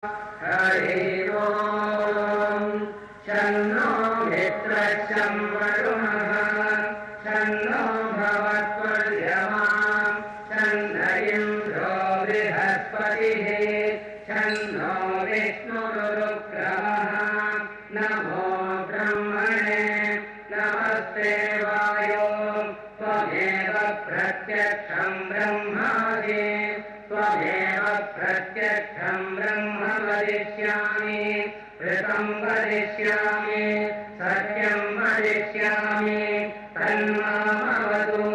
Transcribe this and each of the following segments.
हरि ओम शन्नो मित्रश्चं वरुणः शन्नो भवत्वर्यमा शन्न इन्द्रो बृहस्पतिः शन्नो विष्णुरुक्रमः नमो ब्रह्मणे नमस्ते वायो त्वमेव प्रत्यक्षं ब्रह्मादि त्वमेव प्रत्यक्षं ब्रह्म वदिष्यामि ऋतं वदिष्यामि सत्यं वदिष्यामि तन्मामवतु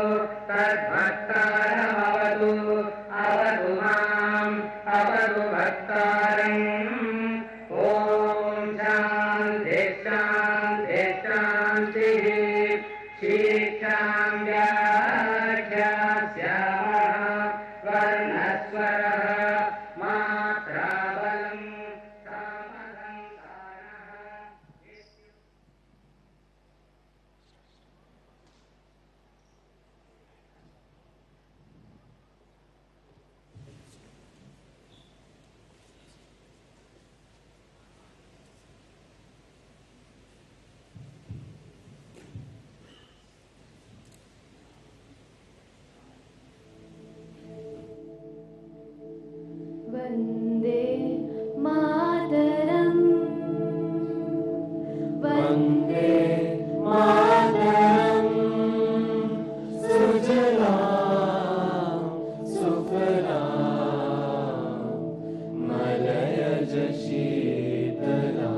तद्भक्तारमवतु अवतु माम् अवतु भक्तारम् ॐ शान्ति शान्ति शान्तिः शीक्षां व्याख्यास्यामः वर्णस्वरः मात्राबलं सामसंसारः वन्दे मातरम् वन्दे मातरम् सुजलां सुफलां मलयज शीतलां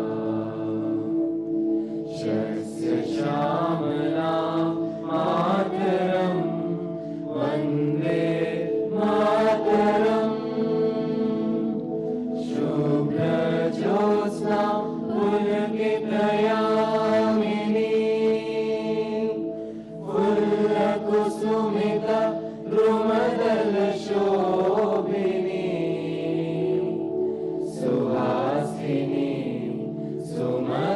शस्य श्यामलां मातरं वन्दे मातरम् शुभ्रज्योत्स्ना पुलकितयामिनी फुल्लकुसुमिता द्रुमदलशोभिनी सुहासिनी सुमधुरभाषिणी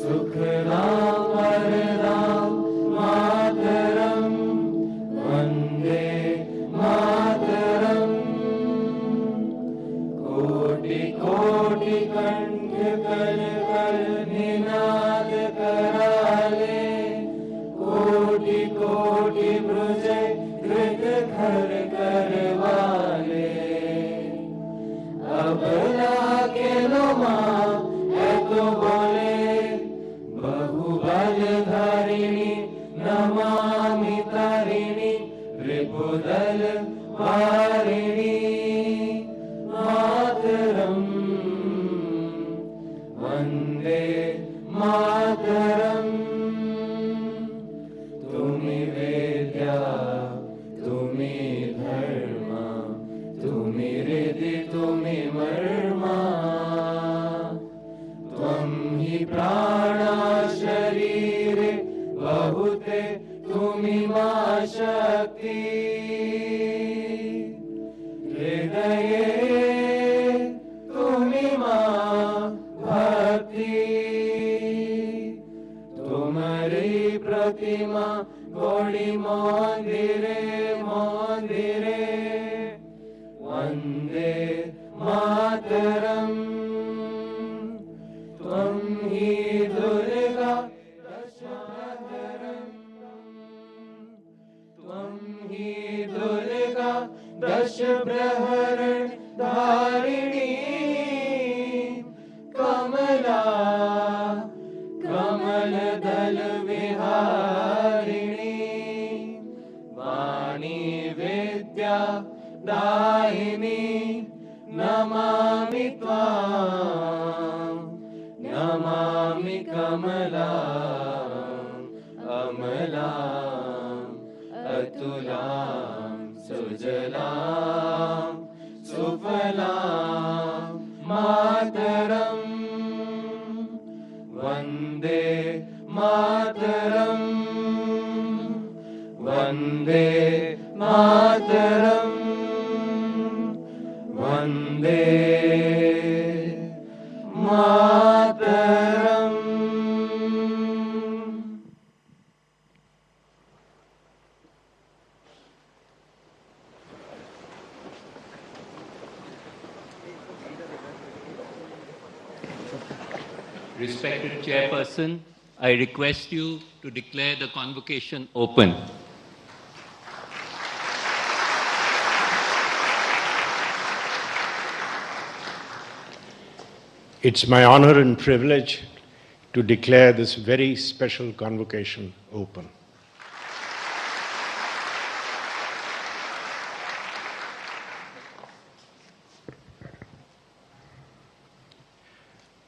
सुखदां वरदां मातरं वन्दे मातरम् कोटि कोटि कंठ कर कर निनाद कराले कोटि कोटि भुज कृत घर करवाले अबला के लो माँ है तो बोले बहुबलधारिणी नमामि तारिणी रिपुदल वारिणी मातरम् वन्दे मातरम् तुमि वेद्या तुमि धर्मा तुमि हृदि तुमि मर्मा त्वं हि प्राणा शरीरे बहुते तुमि मा शक्ति हृदये तुमि मा भक्ति तुम्हारी प्रतिमा गौड़ी मंदिरे मंदिरे वन्दे मातरम् त्वं हि दुर्गा दशप्रहरम् त्वं हि दुर्गा दशप्रहरण धारिणी कमला कमलदल विहारिणी वाणी विद्या दायिनी नमामि त्वां नमामि कमलाम् अमलाम् अतुलां सुजलां सुफलां मातरम् Vande Mataram Vande Mataram Vande Mataram Respected Chairperson, I request you to declare the convocation open. It's my honor and privilege to declare this very special convocation open.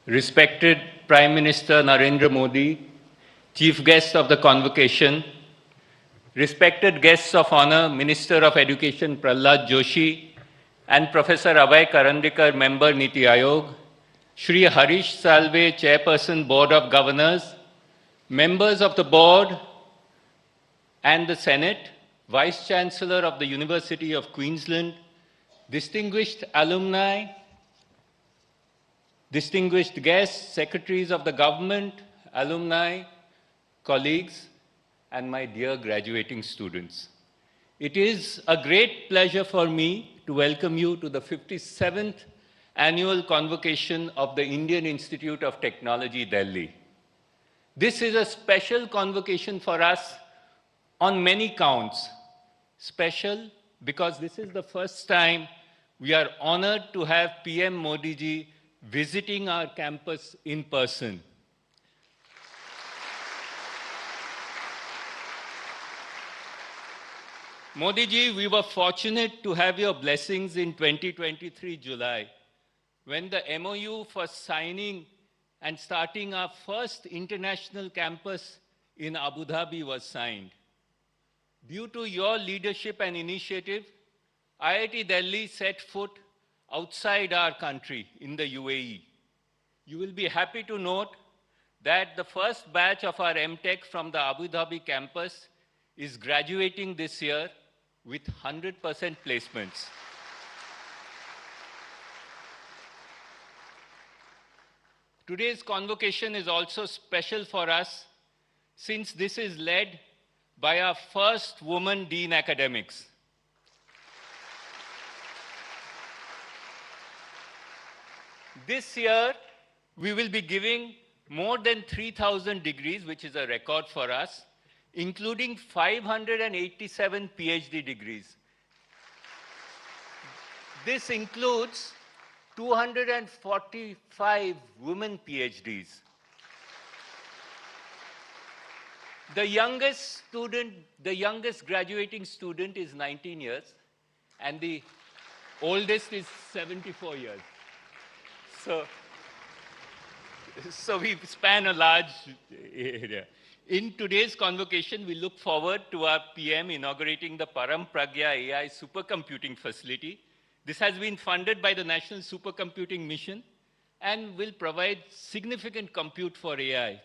Respected Prime Minister Narendra Modi, Chief Guest of the convocation, respected guests of honor, Minister of Education Prahlad Joshi, and Professor Abhay Karandikar, Member Niti Aayog, Shri Harish Salve, Chairperson Board of Governors, members of the Board and the Senate, Vice Chancellor of the University of Queensland, distinguished alumni, distinguished guests, secretaries of the government, alumni, colleagues, and my dear graduating students. It is a great pleasure for me to welcome you to the 57th annual convocation of the Indian Institute of Technology, Delhi. This is a special convocation for us on many counts. Special because this is the first time we are honored to have PM Modi ji visiting our campus in person. Modi ji, we were fortunate to have your blessings in 2023 July, when the MOU for signing and starting our first international campus in Abu Dhabi was signed. Due to your leadership and initiative, IIT Delhi set foot outside our country in the UAE. You will be happy to note that the first batch of our MTech from the Abu Dhabi campus is graduating this year with 100% placements. Today's convocation is also special for us since this is led by our first woman Dean Academics. This year, we will be giving more than 3,000 degrees, which is a record for us, including 587 PhD degrees. This includes 245 women PhDs. The youngest graduating student is 19 years, and the oldest is 74 years. So we span a large area. In today's convocation, we look forward to our PM inaugurating the Param Pragya AI supercomputing facility. This has been funded by the National Supercomputing Mission and will provide significant compute for AI.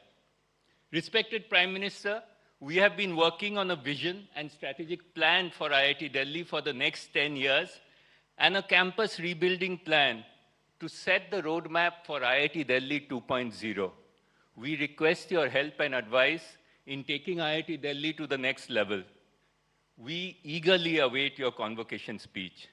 Respected Prime Minister, we have been working on a vision and strategic plan for IIT Delhi for the next 10 years and a campus rebuilding plan to set the roadmap for IIT Delhi 2.0. We request your help and advice in taking IIT Delhi to the next level. We eagerly await your convocation speech.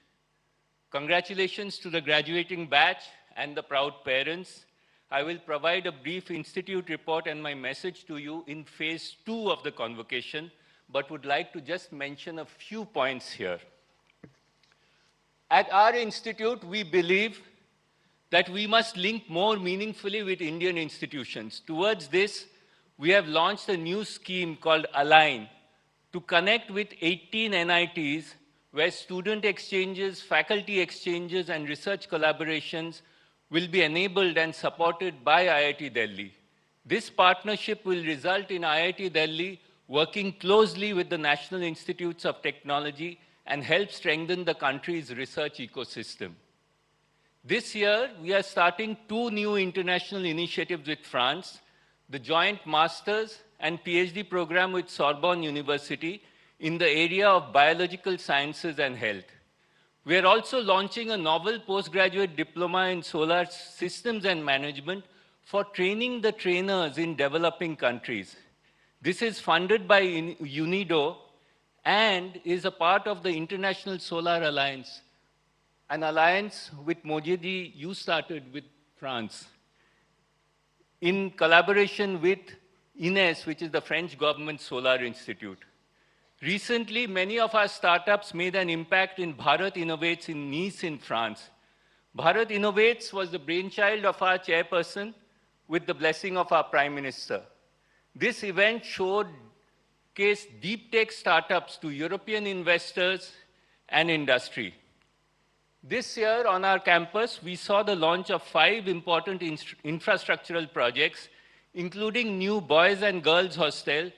Congratulations to the graduating batch and the proud parents. I will provide a brief institute report and my message to you in phase 2 of the convocation, but would like to just mention a few points here. At our institute, we believe that we must link more meaningfully with Indian institutions. Towards this, we have launched a new scheme called Align to connect with 18 NITs where student exchanges, faculty exchanges, and research collaborations will be enabled and supported by IIT Delhi. This partnership will result in IIT Delhi working closely with the National Institutes of Technology and help strengthen the country's research ecosystem. This year, we are starting 2 new international initiatives with France, the joint master's and PhD program with Sorbonne University in the area of biological sciences and health. We are also launching a novel postgraduate diploma in solar systems and management for training the trainers in developing countries. This is funded by UNIDO and is a part of the International Solar Alliance, an alliance with Modi ji you started with France. in collaboration with INES, which is the French government solar institute. Recently, many of our startups made an impact in Bharat Innovates in Nice in France. Bharat Innovates was the brainchild of our chairperson with the blessing of our Prime Minister. This event showcased deep tech startups to European investors and industry. This year on our campus, we saw the launch of 5 important infrastructural projects, including new boys and girls hostel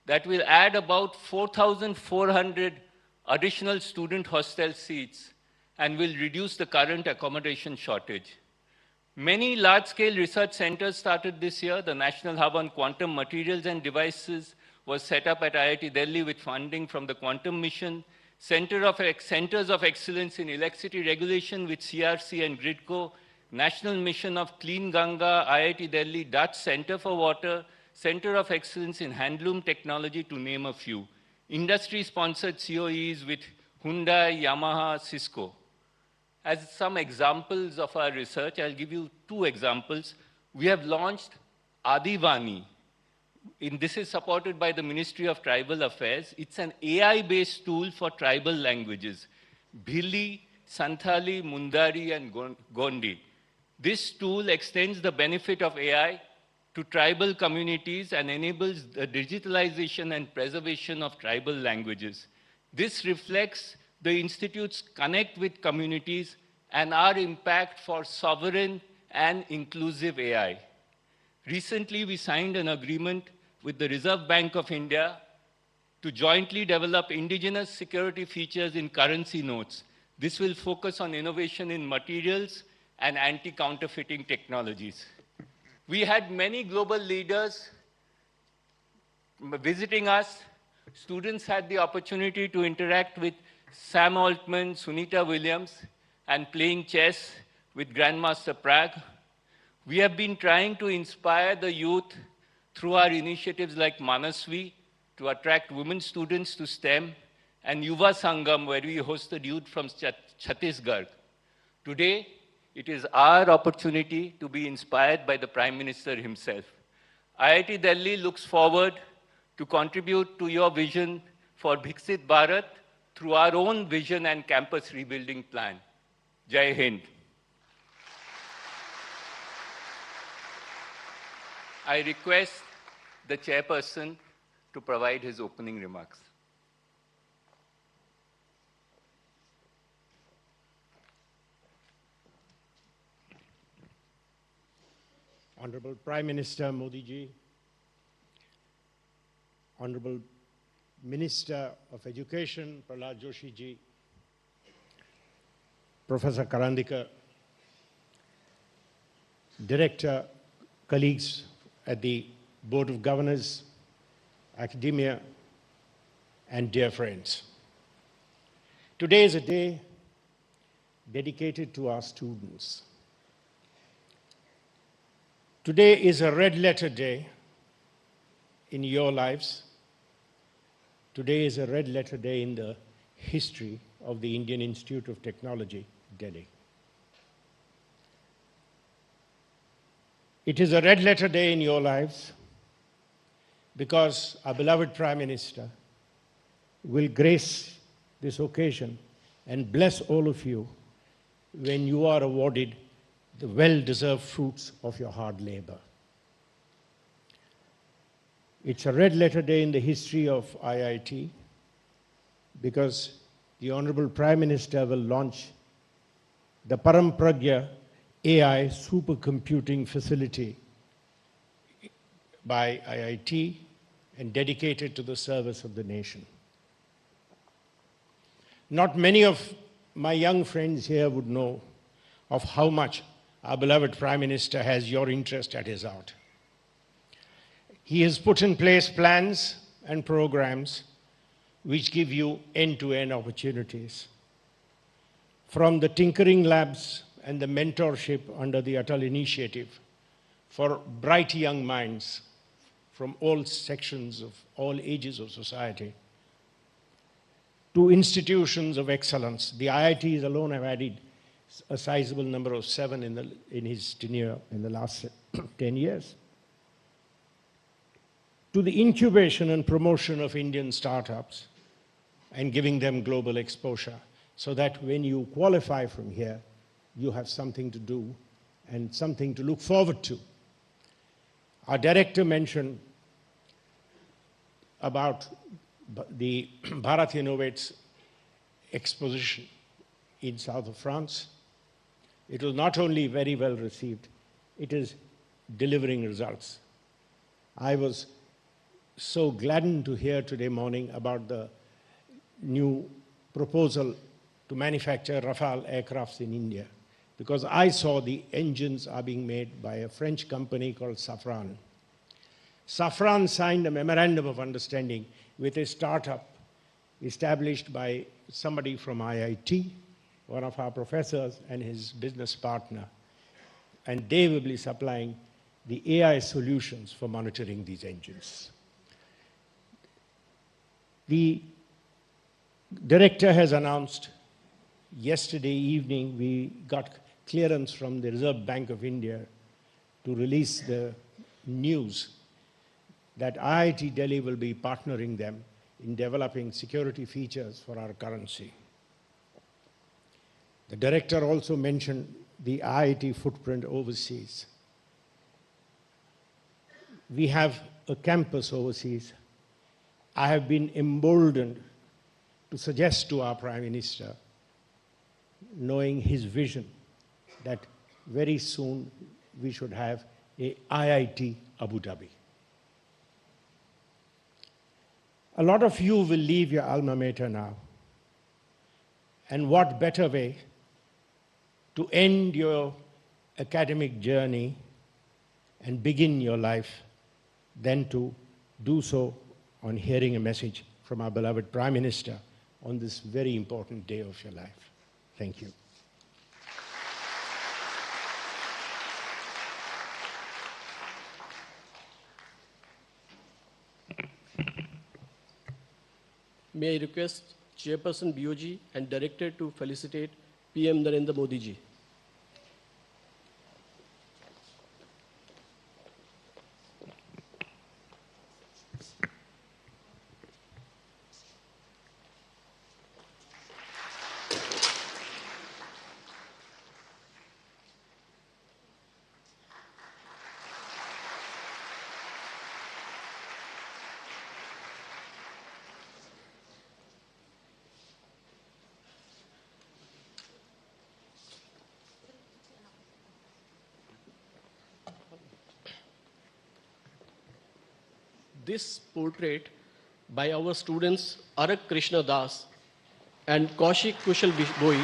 that will add about 4,400 additional student hostel seats and will reduce the current accommodation shortage. Many large-scale research centers started this year. The National Hub on Quantum Materials and Devices was set up at IIT Delhi with funding from the Quantum Mission. Centers of Excellence in Electricity Regulation with CRC and GRIDCO, National Mission of Clean Ganga, IIT Delhi, Dutch Center for Water, Center of Excellence in Handloom Technology, to name a few. Industry-sponsored COEs with Hyundai, Yamaha, Cisco. As some examples of our research, I'll give you 2 examples. We have launched Adivani. This is supported by the Ministry of Tribal Affairs. It's an AI-based tool for tribal languages, Bhili, Santhali, Mundari, and Gondi. This tool extends the benefit of AI to tribal communities and enables the digitalization and preservation of tribal languages. This reflects the Institute's connect with communities and our impact for sovereign and inclusive AI. Recently, we signed an agreement with the Reserve Bank of India to jointly develop indigenous security features in currency notes. This will focus on innovation in materials and anti-counterfeiting technologies. We had many global leaders visiting us. Students had the opportunity to interact with Sam Altman, Sunita Williams, and playing chess with Grandmaster Prag. We have been trying to inspire the youth through our initiatives like Manasvi to attract women students to STEM, and Yuva Sangam, where we hosted youth from Chhattisgarh. Today, it is our opportunity to be inspired by the Prime Minister himself. IIT Delhi looks forward to contribute to your vision for Bhiksit Bharat through our own vision and campus rebuilding plan. Jai Hind. I request the chairperson to provide his opening remarks. Honorable Prime Minister Modi ji, Honorable Minister of Education Prahlad Joshi ji, Professor Karandikar, Director, colleagues at the Board of Governors, academia, and dear friends. Today is a day dedicated to our students. Today is a red letter day in your lives. Today is a red letter day in the history of the Indian Institute of Technology, Delhi. It is a red letter day in your lives because our beloved Prime Minister will grace this occasion and bless all of you when you are awarded the well-deserved fruits of your hard labor. It's a red letter day in the history of IIT because the Honorable Prime Minister will launch the Param Pragya AI supercomputing facility by IIT and dedicated to the service of the nation. Not many of my young friends here would know of how much our beloved Prime Minister has your interest at his heart. He has put in place plans and programs which give you end-to-end opportunities. From the tinkering labs and the mentorship under the Atal Initiative for bright young minds from all sections of all ages of society, to institutions of excellence. The IITs alone have added a sizable number of 7 in his tenure in the last 10 years, to the incubation and promotion of Indian startups and giving them global exposure so that when you qualify from here, you have something to do and something to look forward to. Our director mentioned about the Bharat Innovates exposition in south of France. It was not only very well received, it is delivering results. I was so gladdened to hear today morning about the new proposal to manufacture Rafale aircrafts in India, because I saw the engines are being made by a French company called Safran. Safran signed a memorandum of understanding with a startup established by somebody from IIT, one of our professors and his business partner, and they will be supplying the AI solutions for monitoring these engines. The director has announced yesterday evening we got clearance from the Reserve Bank of India to release the news that IIT Delhi will be partnering them in developing security features for our currency. The director also mentioned the IIT footprint overseas. We have a campus overseas. I have been emboldened to suggest to our Prime Minister, knowing his vision, that very soon we should have a IIT Abu Dhabi. A lot of you will leave your alma mater now. And what better way to end your academic journey and begin your life than to do so on hearing a message from our beloved Prime Minister on this very important day of your life. Thank you. May I request Chairperson BOG and Director to felicitate PM Narendra Modi ji. This portrait by our students Arak Krishna Das and Kaushik Kushal Boi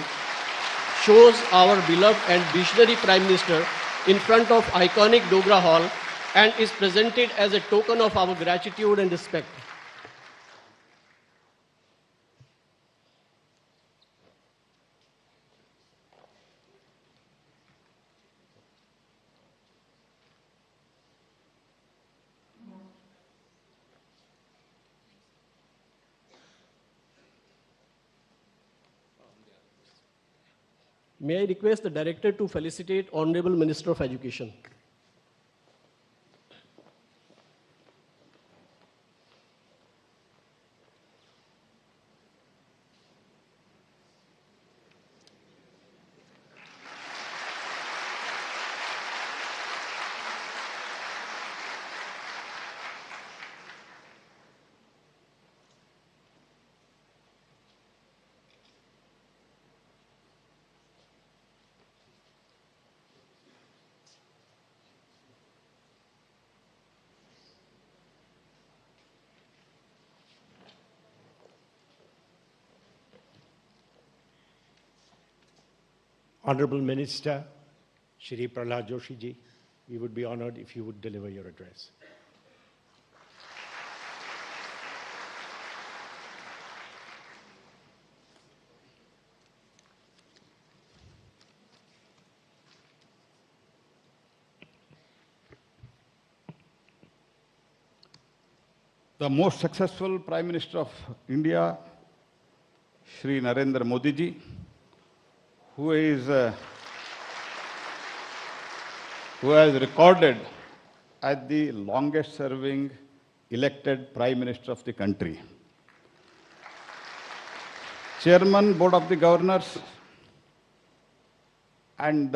shows our beloved and visionary Prime Minister in front of iconic Dogra Hall and is presented as a token of our gratitude and respect. May I request the Director to felicitate Honorable Minister of Education. Honorable Minister, Shri Prahlad Joshi ji, we would be honored if you would deliver your address. The most successful Prime Minister of India, Shri Narendra Modi ji, who has recorded as the longest serving elected Prime Minister of the country. Chairman, Board of the Governors, and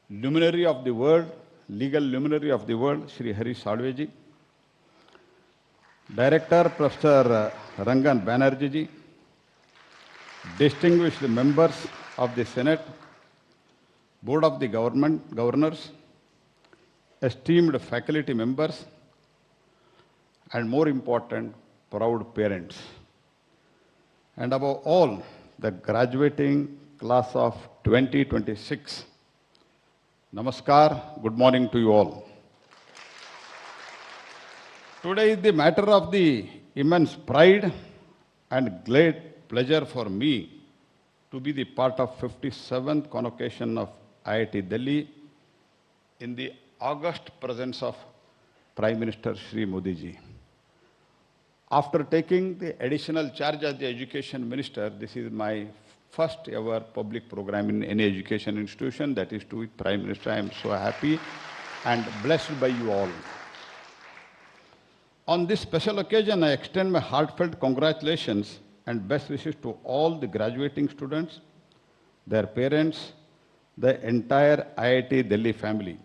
luminary of the world, legal luminary of the world, Shri Hari Salveji, Director, Professor Rangan Banerjee ji, distinguished members of the Senate, Board of the Governors, esteemed faculty members, and more important, proud parents. And above all, the graduating class of 2026. Namaskar, good morning to you all. Today is the matter of the immense pride and great pleasure for me to be the part of 57th convocation of IIT Delhi in the august presence of Prime Minister Shri Modi ji. After taking the additional charge as the Education Minister, this is my first ever public program in any education institution, that is to with Prime Minister. I am so happy and blessed by you all. On this special occasion, I extend my heartfelt congratulations and best wishes to all the graduating students, their parents, the entire IIT Delhi family.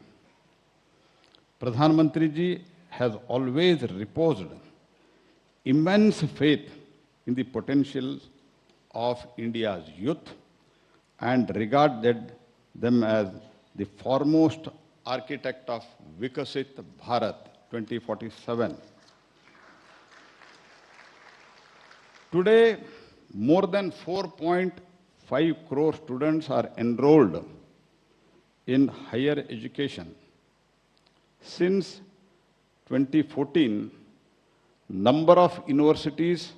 Pradhan Mantri ji has always reposed immense faith in the potential of India's youth and regarded them as the foremost architect of Vikasit Bharat 2047. Today, more than 4.5 crore students are enrolled in higher education. Since 2014, number of universities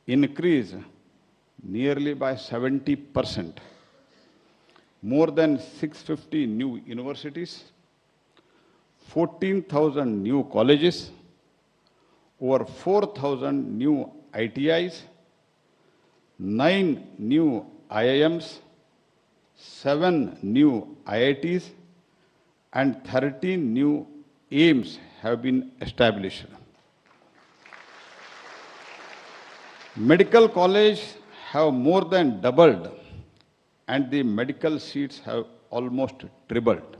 increased nearly by 70%. More than 650 new universities, 14,000 new colleges, over 4,000 new ITIs, 9 new IIMs, 7 new IITs, and 13 new AIIMS have been established. Medical colleges have more than doubled, and the medical seats have almost tripled.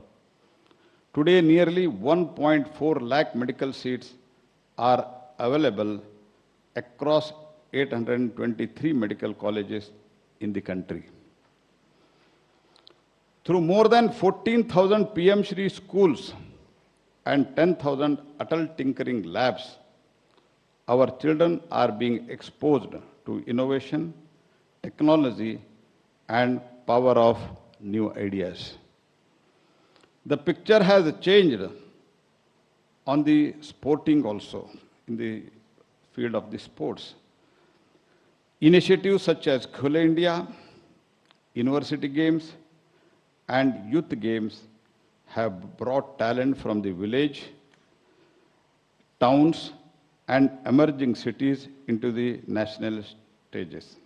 Today, nearly 1.4 lakh medical seats are available across 823 medical colleges in the country. Through more than 14,000 PM Shri schools and 10,000 Atal Tinkering Labs, our children are being exposed to innovation, technology, and power of new ideas. The picture has changed on the sporting also, in the field of the sports. Initiatives such as Khelo India, University Games, and Youth Games have brought talent from the village, towns, and emerging cities into the national stages.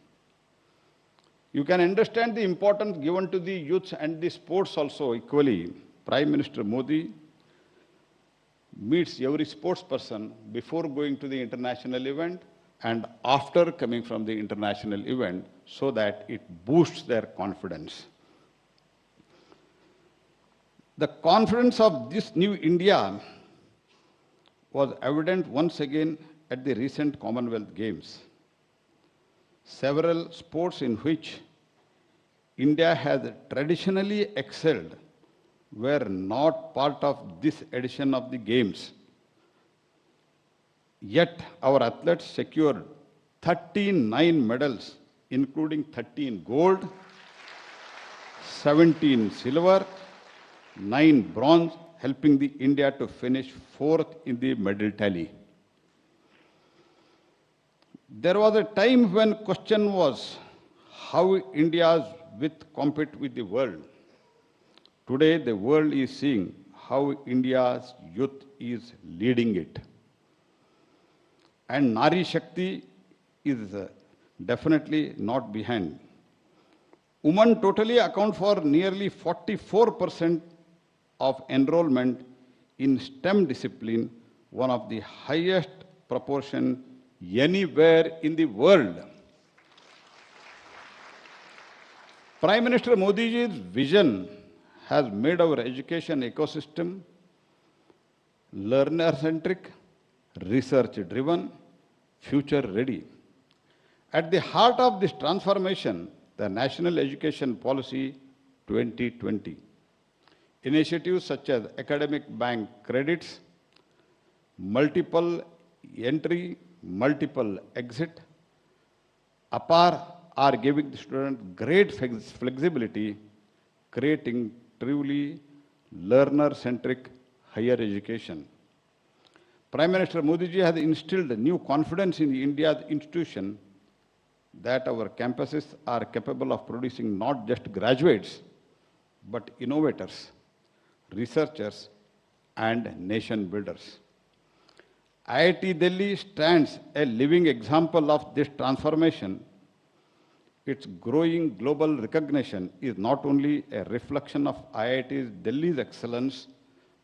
You can understand the importance given to the youth and the sports also equally. Prime Minister Modi meets every sports person before going to the international event and after coming from the international event so that it boosts their confidence. The confidence of this new India was evident once again at the recent Commonwealth Games. Several sports in which India has traditionally excelled were not part of this edition of the Games. Yet our athletes secured 39 medals, including 13 gold, 17 silver, 9 bronze, helping the India to finish 4th in the medal tally. There was a time when question was how India's youth compete with the world. Today, the world is seeing how India's youth is leading it. And Nari Shakti is definitely not behind. Women totally account for nearly 44% of enrollment in STEM discipline, one of the highest proportion anywhere in the world. Prime Minister Modi's vision has made our education ecosystem learner-centric, research-driven, future-ready. At the heart of this transformation, the National Education Policy 2020. Initiatives such as academic bank credits, multiple entry, multiple exit, APAR are giving the student great flexibility, creating truly learner-centric higher education. Prime Minister Modi ji has instilled new confidence in India's institution that our campuses are capable of producing not just graduates, but innovators, researchers, and nation builders. IIT Delhi stands a living example of this transformation. Its growing global recognition is not only a reflection of IIT Delhi's excellence,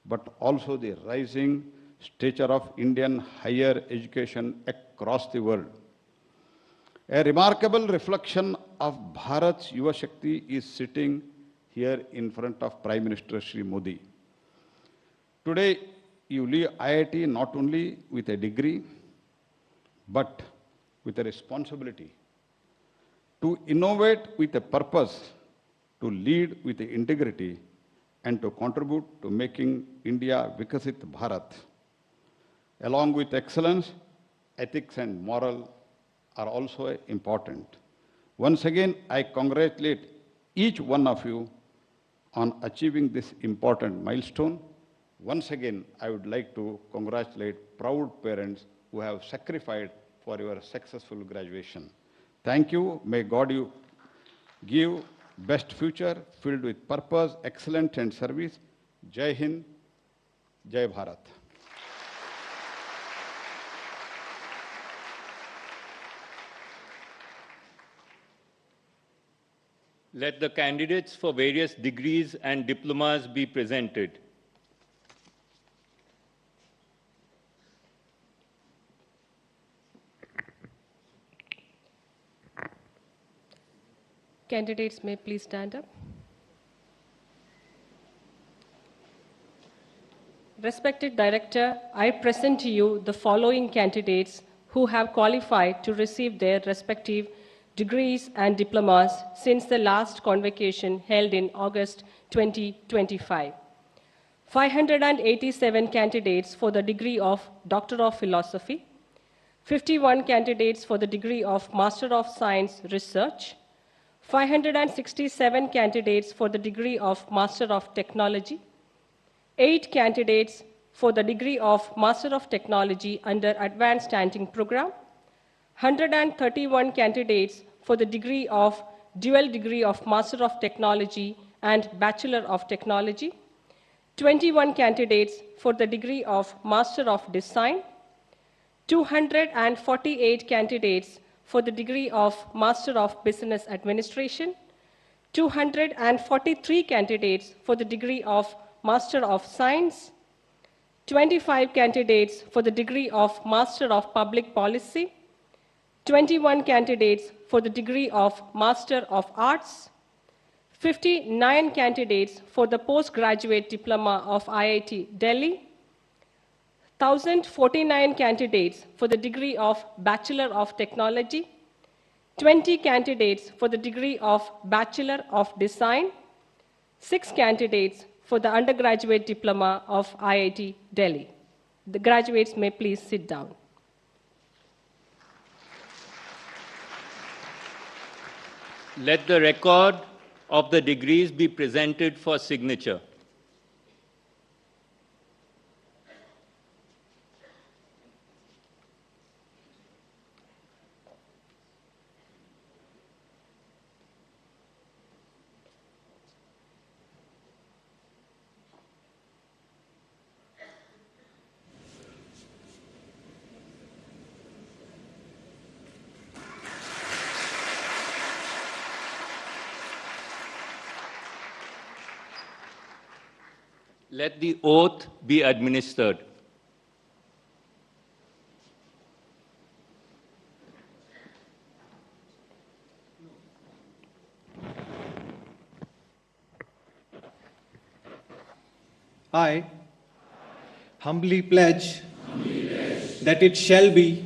but also the rising stature of Indian higher education across the world. A remarkable reflection of Bharat's Yuva Shakti is sitting here in front of Prime Minister Shri Modi. Today, you leave IIT not only with a degree, but with a responsibility to innovate with a purpose, to lead with integrity, and to contribute to making India Vikasit Bharat. Along with excellence, ethics and moral are also important. Once again, I congratulate each one of you on achieving this important milestone. Once again, I would like to congratulate proud parents who have sacrificed for your successful graduation. Thank you. May God you give best future filled with purpose, excellence, and service. Jai Hind, Jai Bharat. Let the candidates for various degrees and diplomas be presented. Candidates may please stand up. Respected Director, I present to you the following candidates who have qualified to receive their respective degrees and diplomas since the last convocation held in August 2025. 587 candidates for the degree of Doctor of Philosophy, 51 candidates for the degree of Master of Science Research, 567 candidates for the degree of Master of Technology, 8 candidates for the degree of Master of Technology under Advanced Standing Program, 131 candidates for the degree of dual degree of Master of Technology and Bachelor of Technology, 21 candidates for the degree of Master of Design, 248 candidates for the degree of Master of Business Administration, 243 candidates for the degree of Master of Science, 25 candidates for the degree of Master of Public Policy, 21 candidates for the degree of Master of Arts, 59 candidates for the postgraduate diploma of IIT Delhi, 1,049 candidates for the degree of Bachelor of Technology, 20 candidates for the degree of Bachelor of Design, 6 candidates for the undergraduate diploma of IIT Delhi. The graduates may please sit down. Let the record of the degrees be presented for signature. Let the oath be administered. I humbly pledge that it shall be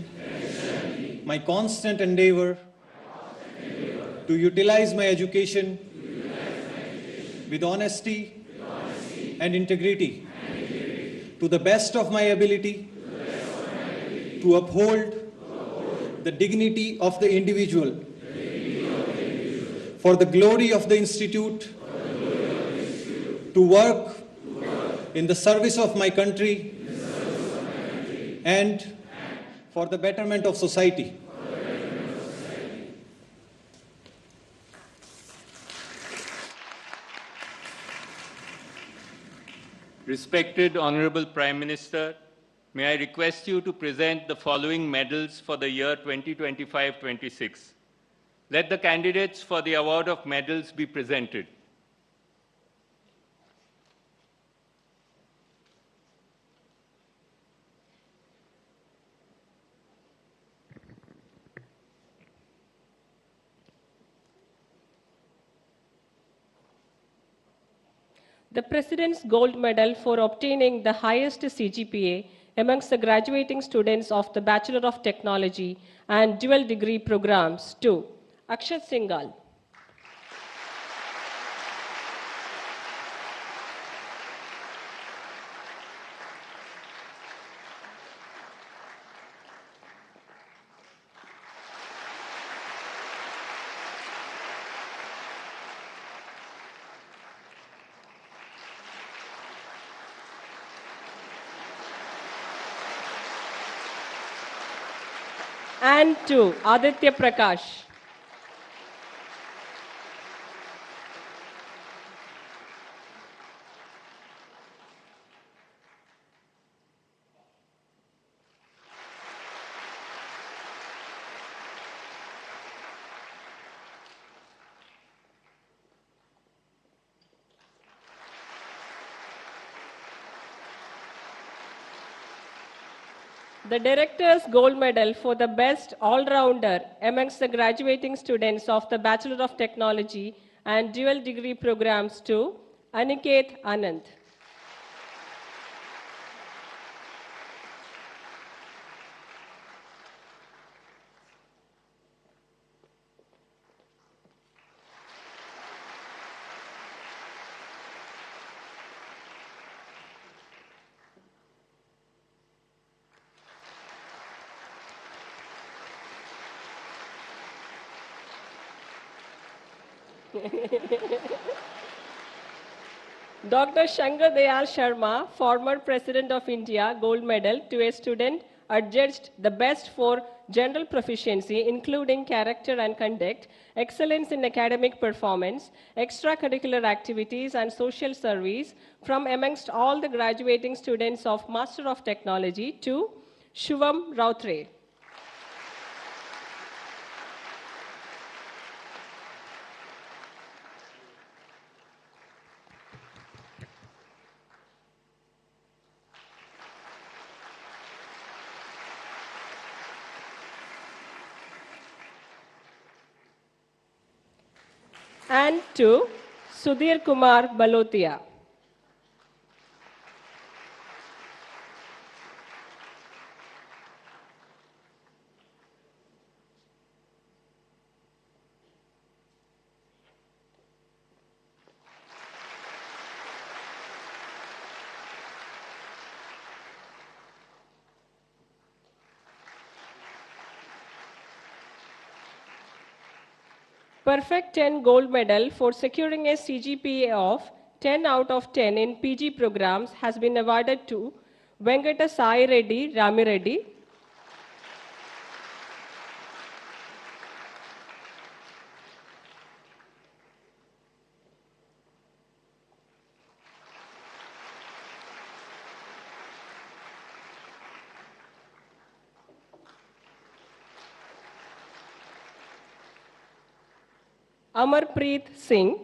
my constant endeavor to utilize my education with honesty and integrity to the best of my ability to uphold the dignity of the individual for the glory of the institute, to work in the service of my country and for the betterment of society. Respected Honorable Prime Minister, may I request you to present the following medals for the year 2025-26. Let the candidates for the award of medals be presented. The President's Gold Medal for obtaining the highest CGPA amongst the graduating students of the Bachelor of Technology and Dual Degree programs to Akshat Singhal. And to Aditya Prakash. The Director's Gold Medal for the Best All-Rounder amongst the graduating students of the Bachelor of Technology and Dual Degree programs to Aniket Anand. Dr. Shankar Dayal Sharma, former President of India, Gold Medal to a student adjudged the best for general proficiency, including character and conduct, excellence in academic performance, extracurricular activities, and social service from amongst all the graduating students of Master of Technology to Shuvam Rautre. And to Sudhir Kumar Balotia. Perfect 10 Gold Medal for securing a CGPA of 10 out of 10 in PG programs has been awarded to Venkata Sai Reddy Ramireddy, Amarpreet Singh,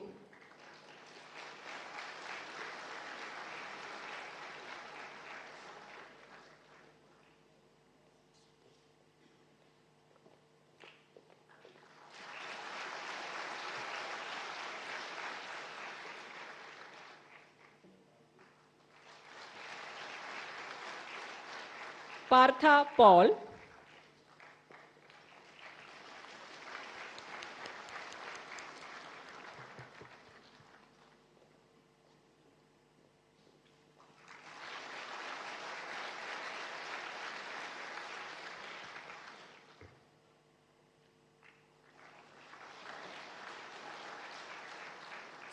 Partha Paul.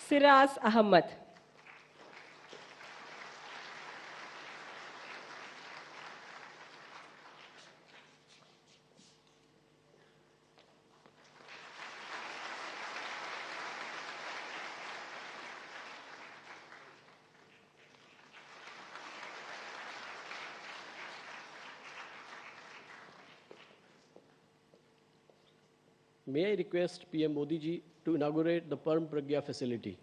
Siraz Ahmad. May I request PM Modi ji to inaugurate the Param Pragya facility.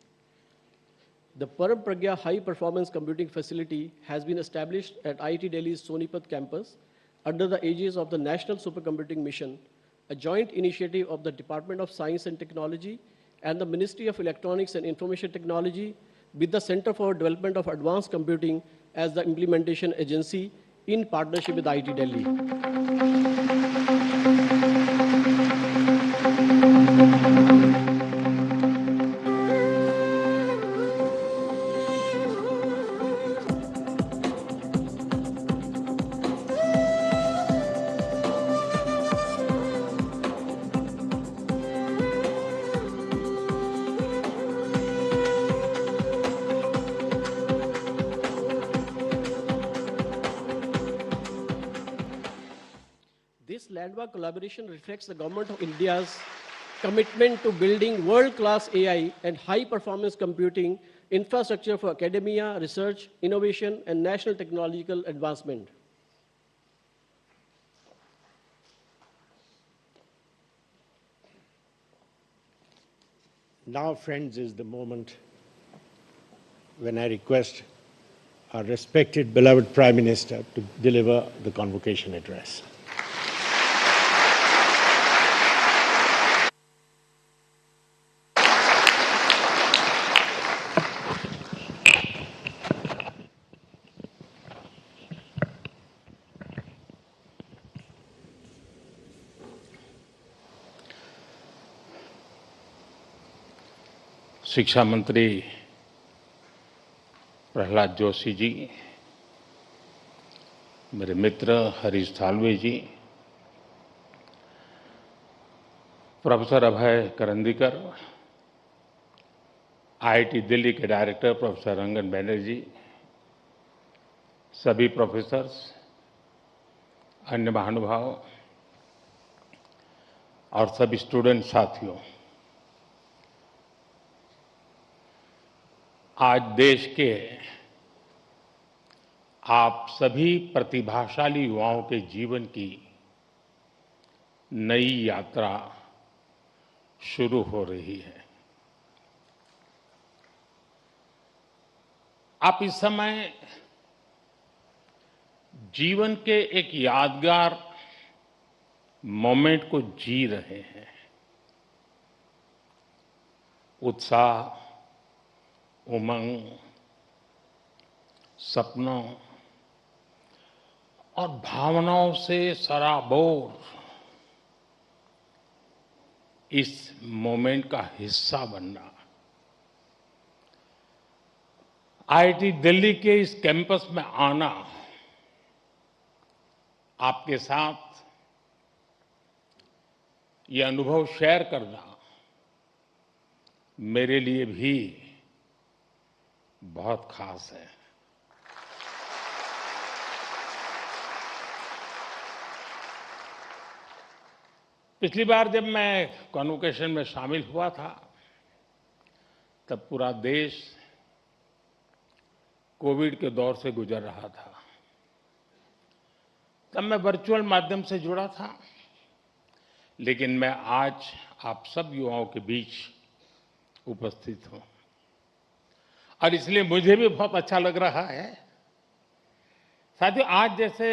The Param Pragya High Performance Computing Facility has been established at IIT Delhi's Sonipat campus under the aegis of the National Supercomputing Mission, a joint initiative of the Department of Science and Technology and the Ministry of Electronics and Information Technology, with the Center for Development of Advanced Computing as the implementation agency in partnership with IIT Delhi. This landmark collaboration reflects the Government of India's commitment to building world-class AI and high-performance computing infrastructure for academia, research, innovation, and national technological advancement. Now, friends, is the moment when I request our respected, beloved Prime Minister to deliver the convocation address. शिक्षा मंत्री प्रहलाद जोशी जी, मेरे मित्र हरीश साल्वे जी, professor Abhay Karandikar, IIT Delhi के director professor रंगन बैनर्जी, सभी professors, अन्य महानुभाव और सभी student साथियों, आज देश के आप सभी प्रतिभाशाली युवाओं के जीवन की नई यात्रा शुरू हो रही है। आप इस समय जीवन के एक यादगार मोमेंट को जी रहे हैं। उत्साह, उमंग, सपनों और भावनाओं से सराबोर इस मोमेंट का हिस्सा बनना, आईआईटी दिल्ली के इस कैंपस में आना, आपके साथ ये अनुभव शेयर करना मेरे लिए भी बहुत खास है। पिछली बार जब मैं कॉन्वोकेशन में शामिल हुआ था, तब पूरा देश कोविड के दौर से गुजर रहा था। तब मैं वर्चुअल माध्यम से जुड़ा था, लेकिन मैं आज आप सब युवाओं के बीच उपस्थित हूं और इसलिए मुझे भी बहुत अच्छा लग रहा है। साथियों, आज जैसे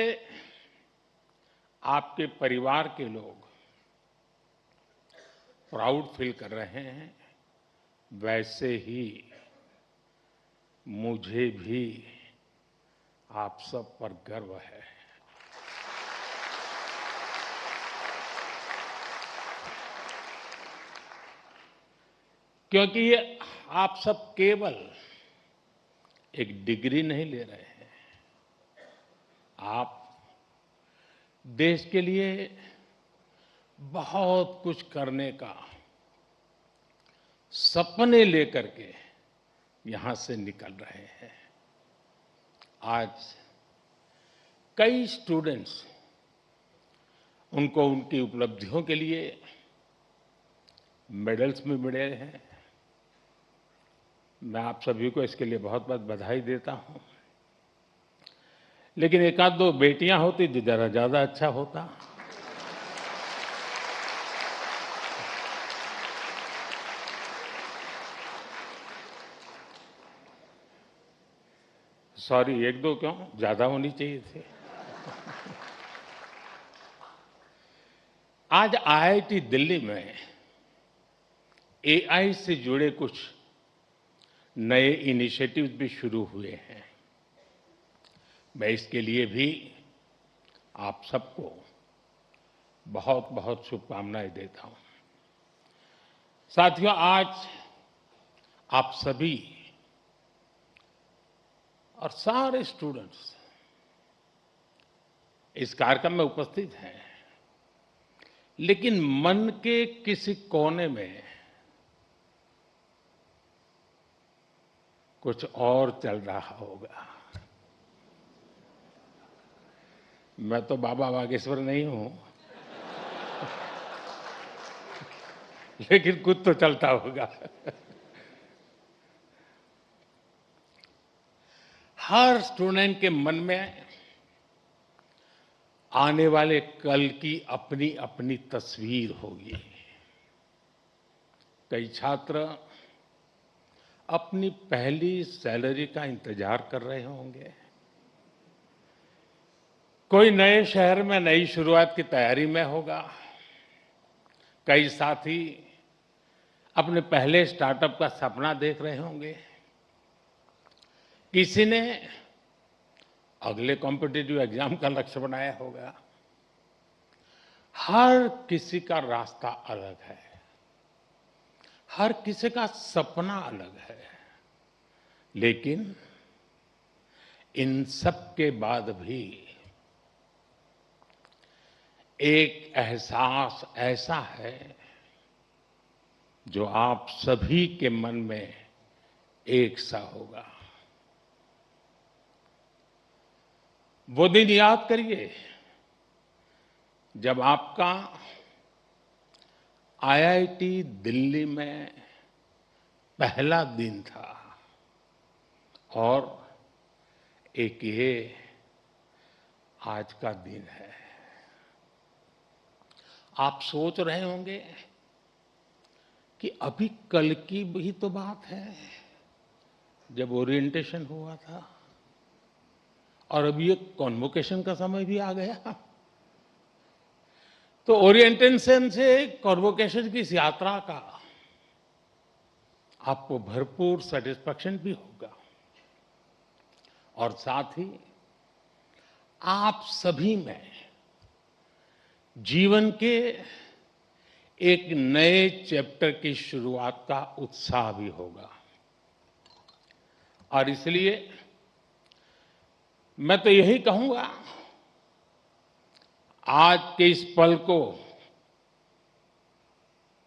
आपके परिवार के लोग प्राउड फील कर रहे हैं, वैसे ही मुझे भी आप सब पर गर्व है। क्योंकि ये आप सब केवल एक डिग्री नहीं ले रहे हैं, आप देश के लिए बहुत कुछ करने का सपने लेकर के यहां से निकल रहे हैं। आज कई स्टूडेंट्स उनको उनकी उपलब्धियों के लिए मेडल्स भी मिले हैं। मैं आप सभी को इसके लिए बहुत बहुत बधाई देता हूं। लेकिन एक आध दो बेटियां होती तो जरा ज्यादा अच्छा होता। सॉरी, एक दो क्यों, ज्यादा होनी चाहिए थी। आज आईआईटी दिल्ली में एआई से जुड़े कुछ नए इनिशिएटिव्स भी शुरू हुए हैं। मैं इसके लिए भी आप सबको बहुत बहुत शुभकामनाएं देता हूं। साथियों, आज आप सभी और सारे स्टूडेंट्स इस कार्यक्रम में उपस्थित हैं, लेकिन मन के किसी कोने में कुछ और चल रहा होगा। मैं तो बाबा बागेश्वर नहीं हूं, लेकिन कुछ तो चलता होगा। हर स्टूडेंट के मन में आने वाले कल की अपनी अपनी तस्वीर होगी। कई छात्र अपनी पहली सैलरी का इंतजार कर रहे होंगे, कोई नए शहर में नई शुरुआत की तैयारी में होगा, कई साथी अपने पहले स्टार्टअप का सपना देख रहे होंगे, किसी ने अगले कॉम्पिटिटिव एग्जाम का लक्ष्य बनाया होगा। हर किसी का रास्ता अलग है, हर किसी का सपना अलग है, लेकिन इन सब के बाद भी एक एहसास ऐसा है जो आप सभी के मन में एक सा होगा। वो दिन याद करिए जब आपका आईआईटी दिल्ली में पहला दिन था और एक ये आज का दिन है। आप सोच रहे होंगे कि अभी कल की भी तो बात है जब ओरिएंटेशन हुआ था, और अभी एक कॉन्वोकेशन का समय भी आ गया। तो ओरिएंटेशन से कॉन्वोकेशन की इस यात्रा का आपको भरपूर सेटिस्फैक्शन भी होगा, और साथ ही आप सभी में जीवन के एक नए चैप्टर की शुरुआत का उत्साह भी होगा। और इसलिए मैं तो यही कहूंगा, आज के इस पल को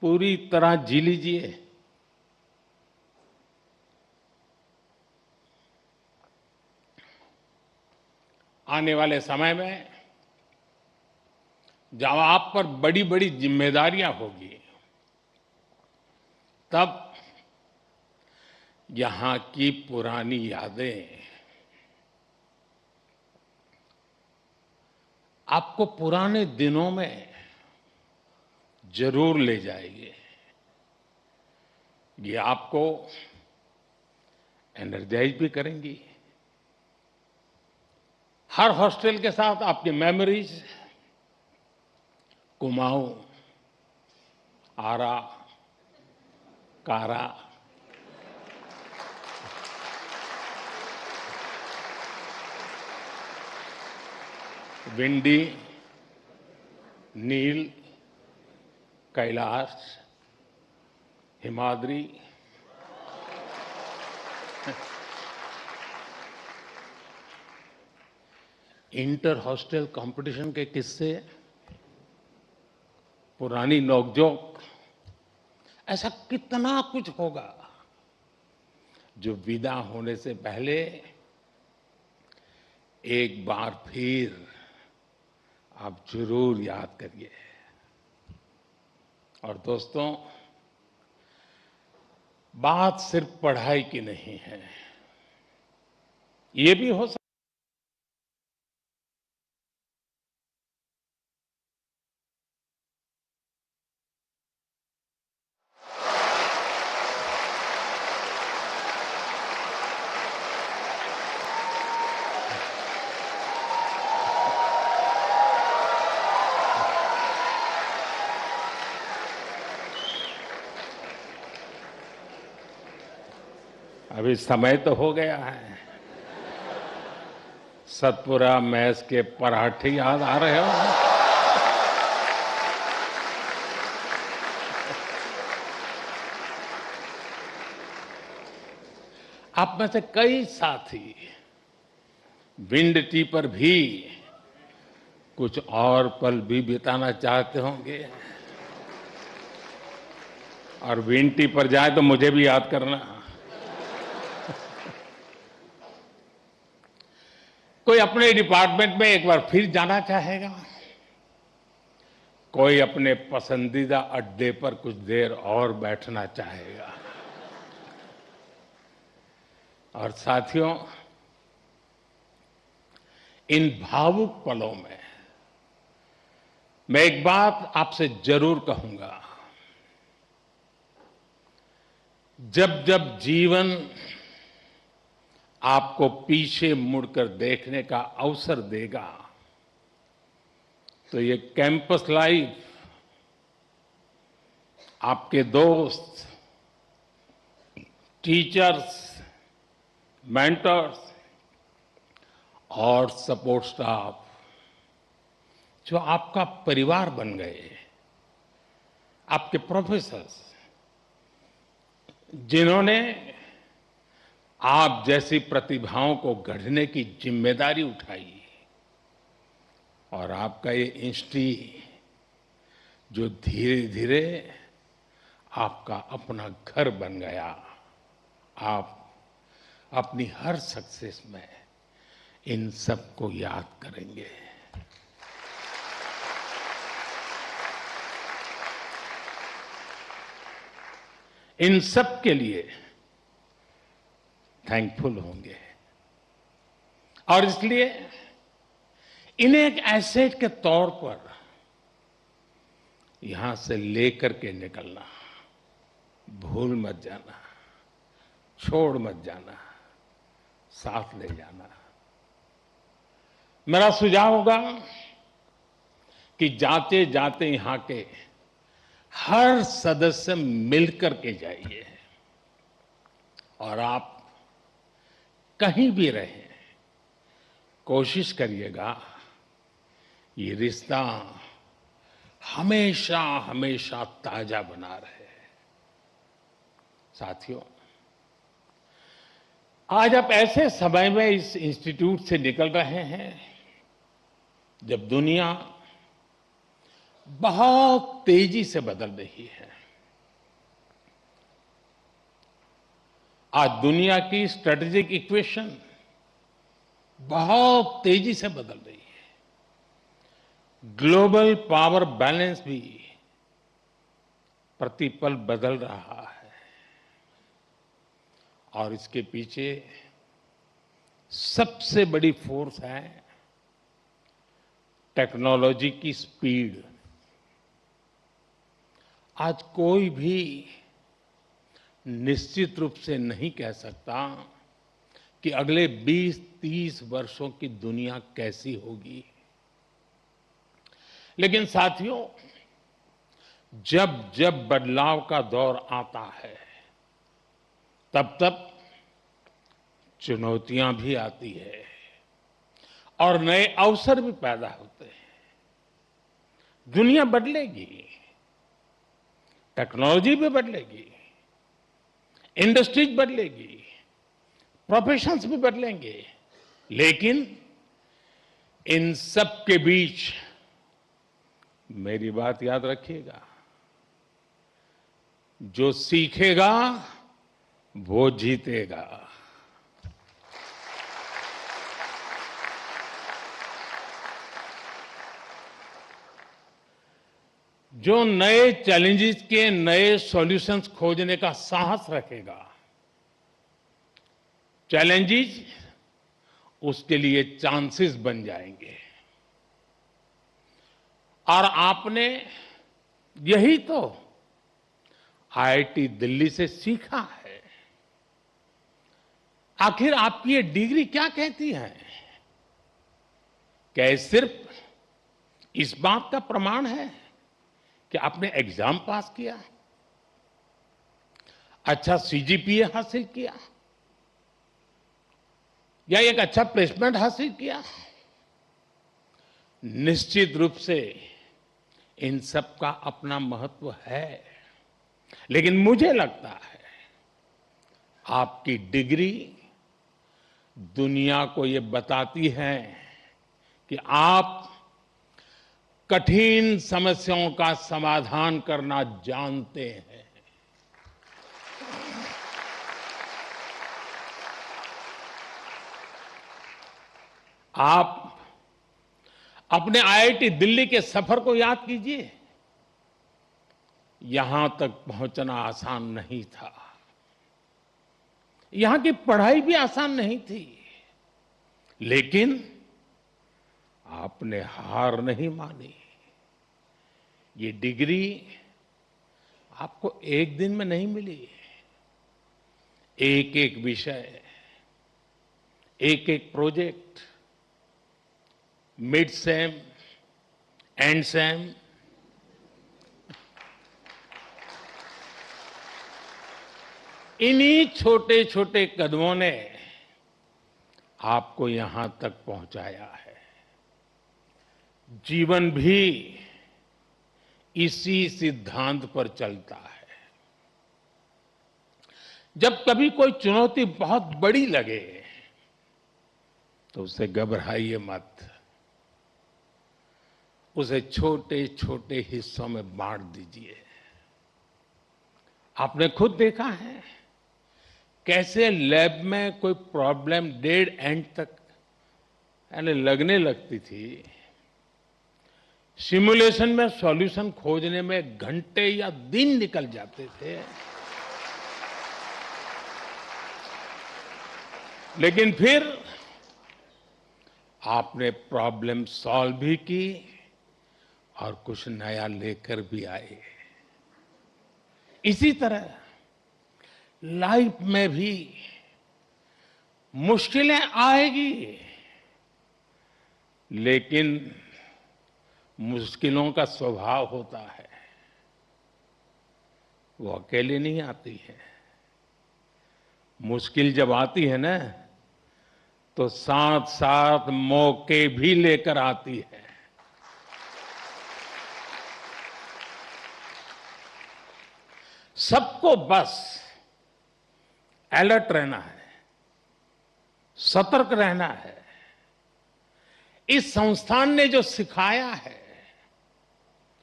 पूरी तरह जी लीजिए। आने वाले समय में जब आप पर बड़ी बड़ी जिम्मेदारियां होगी, तब यहां की पुरानी यादें आपको पुराने दिनों में जरूर ले जाएगी। ये आपको एनर्जाइज भी करेंगी। हर हॉस्टल के साथ आपकी memories Kumaon, Aara, Kara, windy, Neel, Kailash, Himadri, inter hostel competition के किस्से, पुरानी नोकझोंक, ऐसा कितना कुछ होगा जो विदा होने से पहले एक बार फिर आप जरूर याद करिए। और दोस्तों, बात सिर्फ पढ़ाई की नहीं है, ये भी हो सकता अभी समय तो हो गया है। सतपुरा मैस के पराठे याद आ रहे हो? आप में से कई साथी विंड टी पर भी कुछ और पल भी बिताना चाहते होंगे, और विंड टी पर जाए तो मुझे भी याद करना। कोई अपने डिपार्टमेंट में एक बार फिर जाना चाहेगा, कोई अपने पसंदीदा अड्डे पर कुछ देर और बैठना चाहेगा। और साथियों, इन भावुक पलों में मैं एक बात आपसे जरूर कहूंगा। जब जब जीवन आपको पीछे मुड़कर देखने का अवसर देगा, तो ये कैंपस लाइफ आपके दोस्त, टीचर्स, मेंटर्स और सपोर्ट स्टाफ जो आपका परिवार बन गए, आपके प्रोफेसर्स जिन्होंने आप जैसी प्रतिभाओं को गढ़ने की जिम्मेदारी उठाई, और आपका ये इंस्टीट्यूट जो धीरे धीरे आपका अपना घर बन गया। आप अपनी हर सक्सेस में इन सबको याद करेंगे। इन सब के लिए थैंकफुल होंगे, और इसलिए इन्हें एक एसेट के तौर पर यहां से लेकर के निकलना, भूल मत जाना, छोड़ मत जाना, साथ ले जाना। मेरा सुझाव होगा कि जाते जाते यहां के हर सदस्य मिलकर के जाइए, और आप कहीं भी रहें, कोशिश करिएगा ये रिश्ता हमेशा हमेशा ताजा बना रहे। साथियों, आज आप ऐसे समय में इस इंस्टीट्यूट से निकल रहे हैं जब दुनिया बहुत तेजी से बदल रही है। आज दुनिया की स्ट्रेटेजिक इक्वेशन बहुत तेजी से बदल रही है। ग्लोबल पावर बैलेंस भी प्रतिपल बदल रहा है, और इसके पीछे सबसे बड़ी फोर्स है टेक्नोलॉजी की स्पीड। आज कोई भी निश्चित रूप से नहीं कह सकता कि अगले 20-30 वर्षों की दुनिया कैसी होगी। लेकिन साथियों, जब जब बदलाव का दौर आता है, तब तब चुनौतियां भी आती है और नए अवसर भी पैदा होते हैं। दुनिया बदलेगी, टेक्नोलॉजी भी बदलेगी, इंडस्ट्रीज बदलेगी, प्रोफेशंस भी बदलेंगे, लेकिन इन सब के बीच मेरी बात याद रखिएगा, जो सीखेगा वो जीतेगा। जो नए चैलेंजेस के नए सॉल्यूशंस खोजने का साहस रखेगा, चैलेंजेस उसके लिए चांसेस बन जाएंगे। और आपने यही तो आईआईटी दिल्ली से सीखा है। आखिर आपकी ये डिग्री क्या कहती है? क्या ये सिर्फ इस बात का प्रमाण है कि आपने एग्जाम पास किया, अच्छा सीजीपीए हासिल किया, या एक अच्छा प्लेसमेंट हासिल किया? निश्चित रूप से इन सब का अपना महत्व है, लेकिन मुझे लगता है आपकी डिग्री दुनिया को ये बताती है कि आप कठिन समस्याओं का समाधान करना जानते हैं। आप अपने आईआईटी दिल्ली के सफर को याद कीजिए। यहां तक पहुंचना आसान नहीं था, यहां की पढ़ाई भी आसान नहीं थी, लेकिन आपने हार नहीं मानी। ये डिग्री आपको एक दिन में नहीं मिली। एक एक विषय, एक एक project, mid sem, and same, इन्हीं छोटे छोटे कदमों ने आपको यहां तक पहुंचाया है। जीवन भी इसी सिद्धांत पर चलता है। जब कभी कोई चुनौती बहुत बड़ी लगे तो उसे घबराइए मत, उसे छोटे छोटे हिस्सों में बांट दीजिए। आपने खुद देखा है कैसे लैब में कोई प्रॉब्लम डेड एंड तक यानी लगने लगती थी, सिमुलेशन में सॉल्यूशन खोजने में घंटे या दिन निकल जाते थे, लेकिन फिर आपने प्रॉब्लम सॉल्व भी की और कुछ नया लेकर भी आए। इसी तरह लाइफ में भी मुश्किलें आएगी, लेकिन मुश्किलों का स्वभाव होता है, वो अकेले नहीं आती है। मुश्किल जब आती है ना, तो साथ साथ मौके भी लेकर आती है। सबको बस अलर्ट रहना है, सतर्क रहना है। इस संस्थान ने जो सिखाया है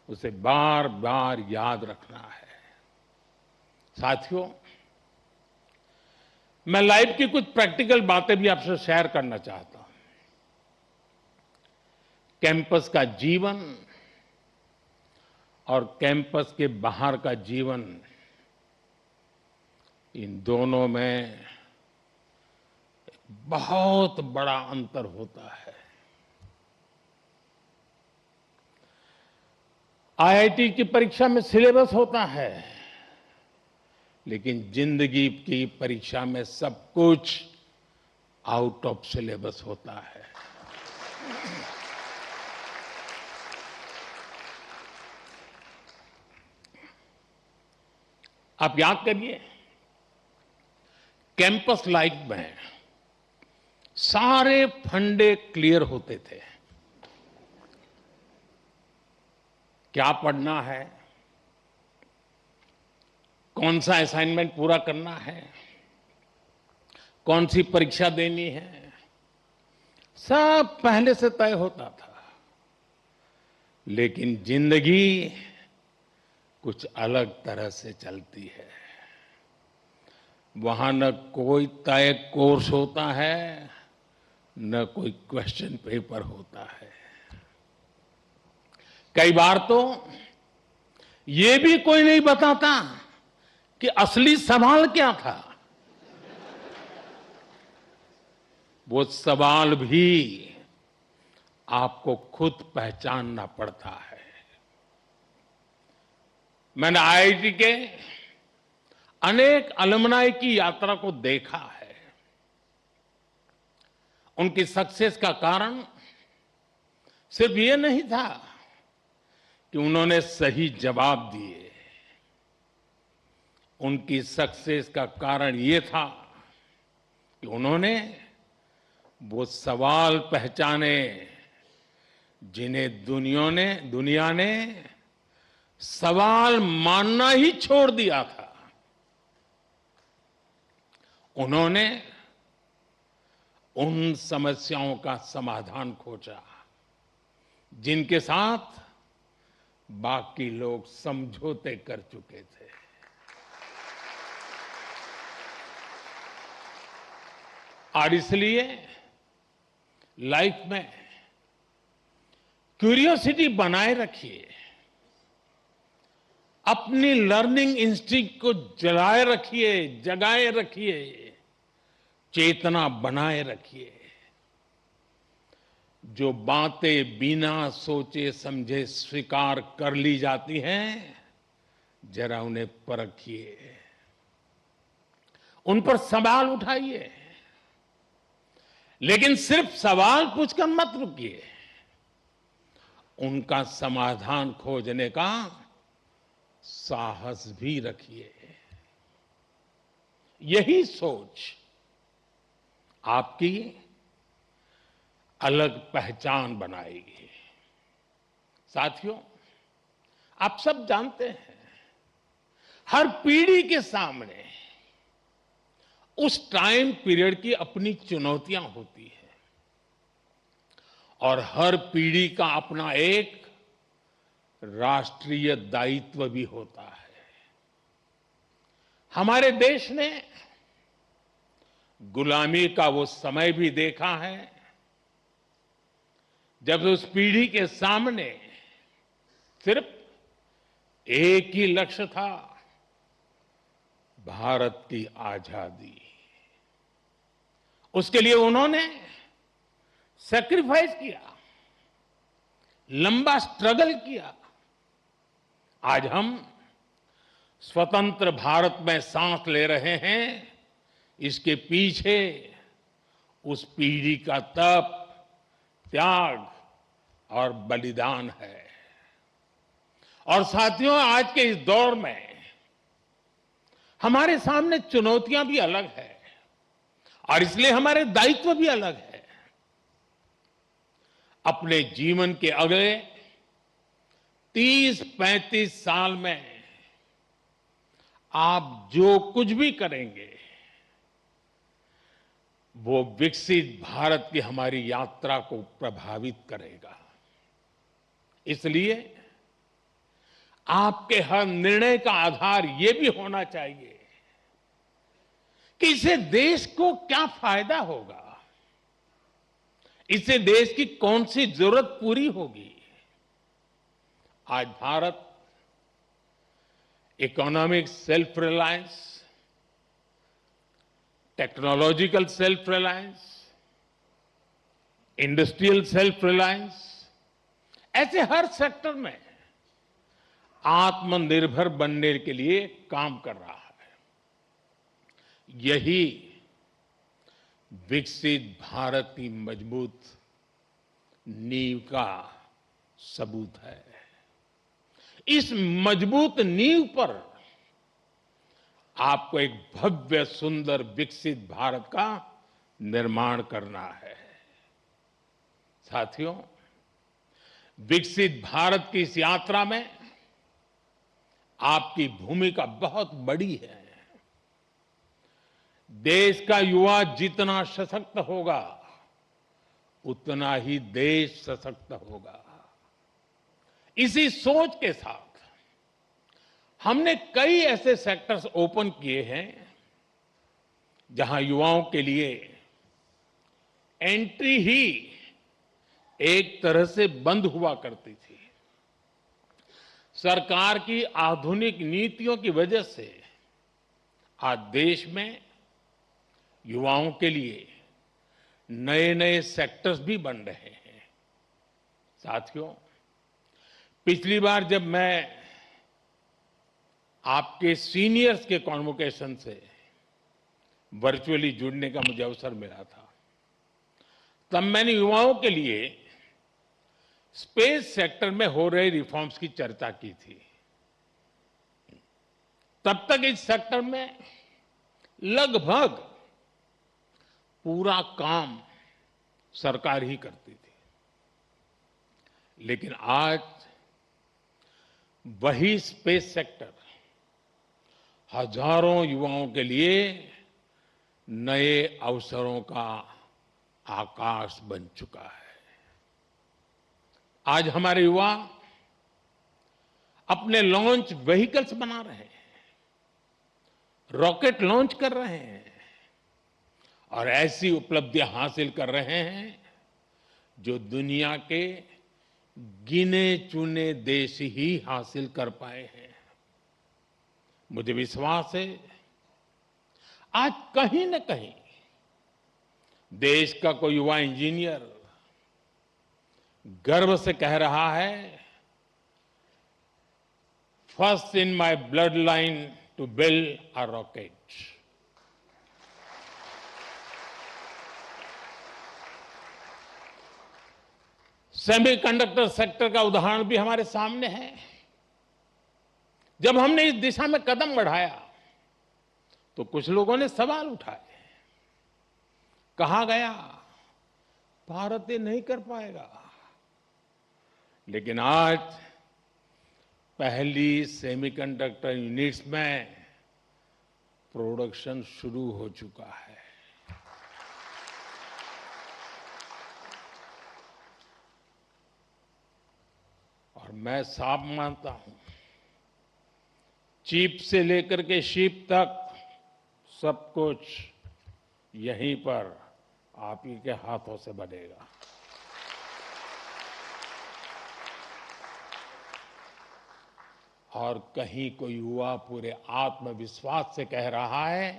उसे बार बार याद रखना है। साथियों, मैं लाइफ की कुछ प्रैक्टिकल बातें भी आपसे शेयर करना चाहता हूं। कैंपस का जीवन और कैंपस के बाहर का जीवन, इन दोनों में बहुत बड़ा अंतर होता है। आईआईटी की परीक्षा में सिलेबस होता है, लेकिन जिंदगी की परीक्षा में सब कुछ आउट ऑफ सिलेबस होता है। आप याद करिए, कैंपस लाइफ में सारे फंडे क्लियर होते थे। क्या पढ़ना है, कौन सा असाइनमेंट पूरा करना है, कौन सी परीक्षा देनी है, सब पहले से तय होता था। लेकिन जिंदगी कुछ अलग तरह से चलती है। वहां न कोई तय कोर्स होता है, न कोई क्वेश्चन पेपर होता है। कई बार तो ये भी कोई नहीं बताता कि असली सवाल क्या था। वो सवाल भी आपको खुद पहचानना पड़ता है। मैंने आईआईटी के अनेक अलुमनाई की यात्रा को देखा है। उनकी सक्सेस का कारण सिर्फ ये नहीं था कि उन्होंने सही जवाब दिए। उनकी सक्सेस का कारण ये था कि उन्होंने वो सवाल पहचाने जिन्हें दुनिया ने सवाल मानना ही छोड़ दिया था। उन्होंने उन समस्याओं का समाधान खोजा जिनके साथ बाकी लोग समझौते कर चुके थे। और इसलिए लाइफ में क्यूरियोसिटी बनाए रखिए, अपनी लर्निंग इंस्टिंक्ट को जगाए रखिए, चेतना बनाए रखिए। जो बातें बिना सोचे समझे स्वीकार कर ली जाती हैं, जरा उन्हें परखिए, उन पर सवाल उठाइए। लेकिन सिर्फ सवाल पूछकर मत रुकिए, उनका समाधान खोजने का साहस भी रखिए। यही सोच आपकी अलग पहचान बनाएगी। साथियों, आप सब जानते हैं, हर पीढ़ी के सामने उस टाइम पीरियड की अपनी चुनौतियां होती हैं और हर पीढ़ी का अपना एक राष्ट्रीय दायित्व भी होता है। हमारे देश ने गुलामी का वो समय भी देखा है जब उस पीढ़ी के सामने सिर्फ एक ही लक्ष्य था, भारत की आजादी। उसके लिए उन्होंने सैक्रिफाइस किया, लंबा स्ट्रगल किया। आज हम स्वतंत्र भारत में सांस ले रहे हैं, इसके पीछे उस पीढ़ी का तप, त्याग और बलिदान है। और साथियों, आज के इस दौर में हमारे सामने चुनौतियां भी अलग है और इसलिए हमारे दायित्व भी अलग है। अपने जीवन के अगले 30-35 साल में आप जो कुछ भी करेंगे, वो विकसित भारत की हमारी यात्रा को प्रभावित करेगा। इसलिए आपके हर निर्णय का आधार ये भी होना चाहिए कि इससे देश को क्या फायदा होगा, इससे देश की कौन सी जरूरत पूरी होगी। आज Bharat economic self reliance, technological self reliance, industrial self reliance, ऐसे हर सेक्टर में आत्मनिर्भर बनने के लिए काम कर रहा है। यही विकसित भारत की मजबूत नींव का सबूत है। इस मजबूत नींव पर आपको एक भव्य, सुंदर, विकसित भारत का निर्माण करना है। साथियों, विकसित भारत की इस यात्रा में आपकी भूमिका बहुत बड़ी है। देश का युवा जितना सशक्त होगा, उतना ही देश सशक्त होगा। इसी सोच के साथ हमने कई ऐसे सेक्टर्स ओपन किए हैं जहां युवाओं के लिए एंट्री ही एक तरह से बंद हुआ करती थी। सरकार की आधुनिक नीतियों की वजह से आज देश में युवाओं के लिए नए नए सेक्टर्स भी बन रहे हैं। साथियों, पिछली बार जब मैं आपके सीनियर्स के कॉन्वोकेशन से वर्चुअली जुड़ने का मुझे अवसर मिला था, तब मैंने युवाओं के लिए स्पेस सेक्टर में हो रहे रिफॉर्म्स की चर्चा की थी। तब तक इस सेक्टर में लगभग पूरा काम सरकार ही करती थी, लेकिन आज वही स्पेस सेक्टर हजारों युवाओं के लिए नए अवसरों का आकाश बन चुका है। आज हमारे युवा अपने लॉन्च व्हीकल्स बना रहे हैं, रॉकेट लॉन्च कर रहे हैं और ऐसी उपलब्धियां हासिल कर रहे हैं जो दुनिया के गिने चुने देश ही हासिल कर पाए हैं। मुझे विश्वास है आज कहीं न कहीं देश का कोई युवा इंजीनियर गर्व से कह रहा है, first in my blood line to build a rocket. Semiconductor sector का उदाहरण भी हमारे सामने है। जब हमने इस दिशा में कदम बढ़ाया तो कुछ लोगों ने सवाल उठाए, कहा गया भारत ये नहीं कर पाएगा, लेकिन आज पहली सेमीकंडक्टर यूनिट्स में प्रोडक्शन शुरू हो चुका है। और मैं साफ मानता हूं, चिप से लेकर के शिप तक सब कुछ यहीं पर आप ही के हाथों से बनेगा। और कहीं कोई युवा पूरे आत्मविश्वास से कह रहा है,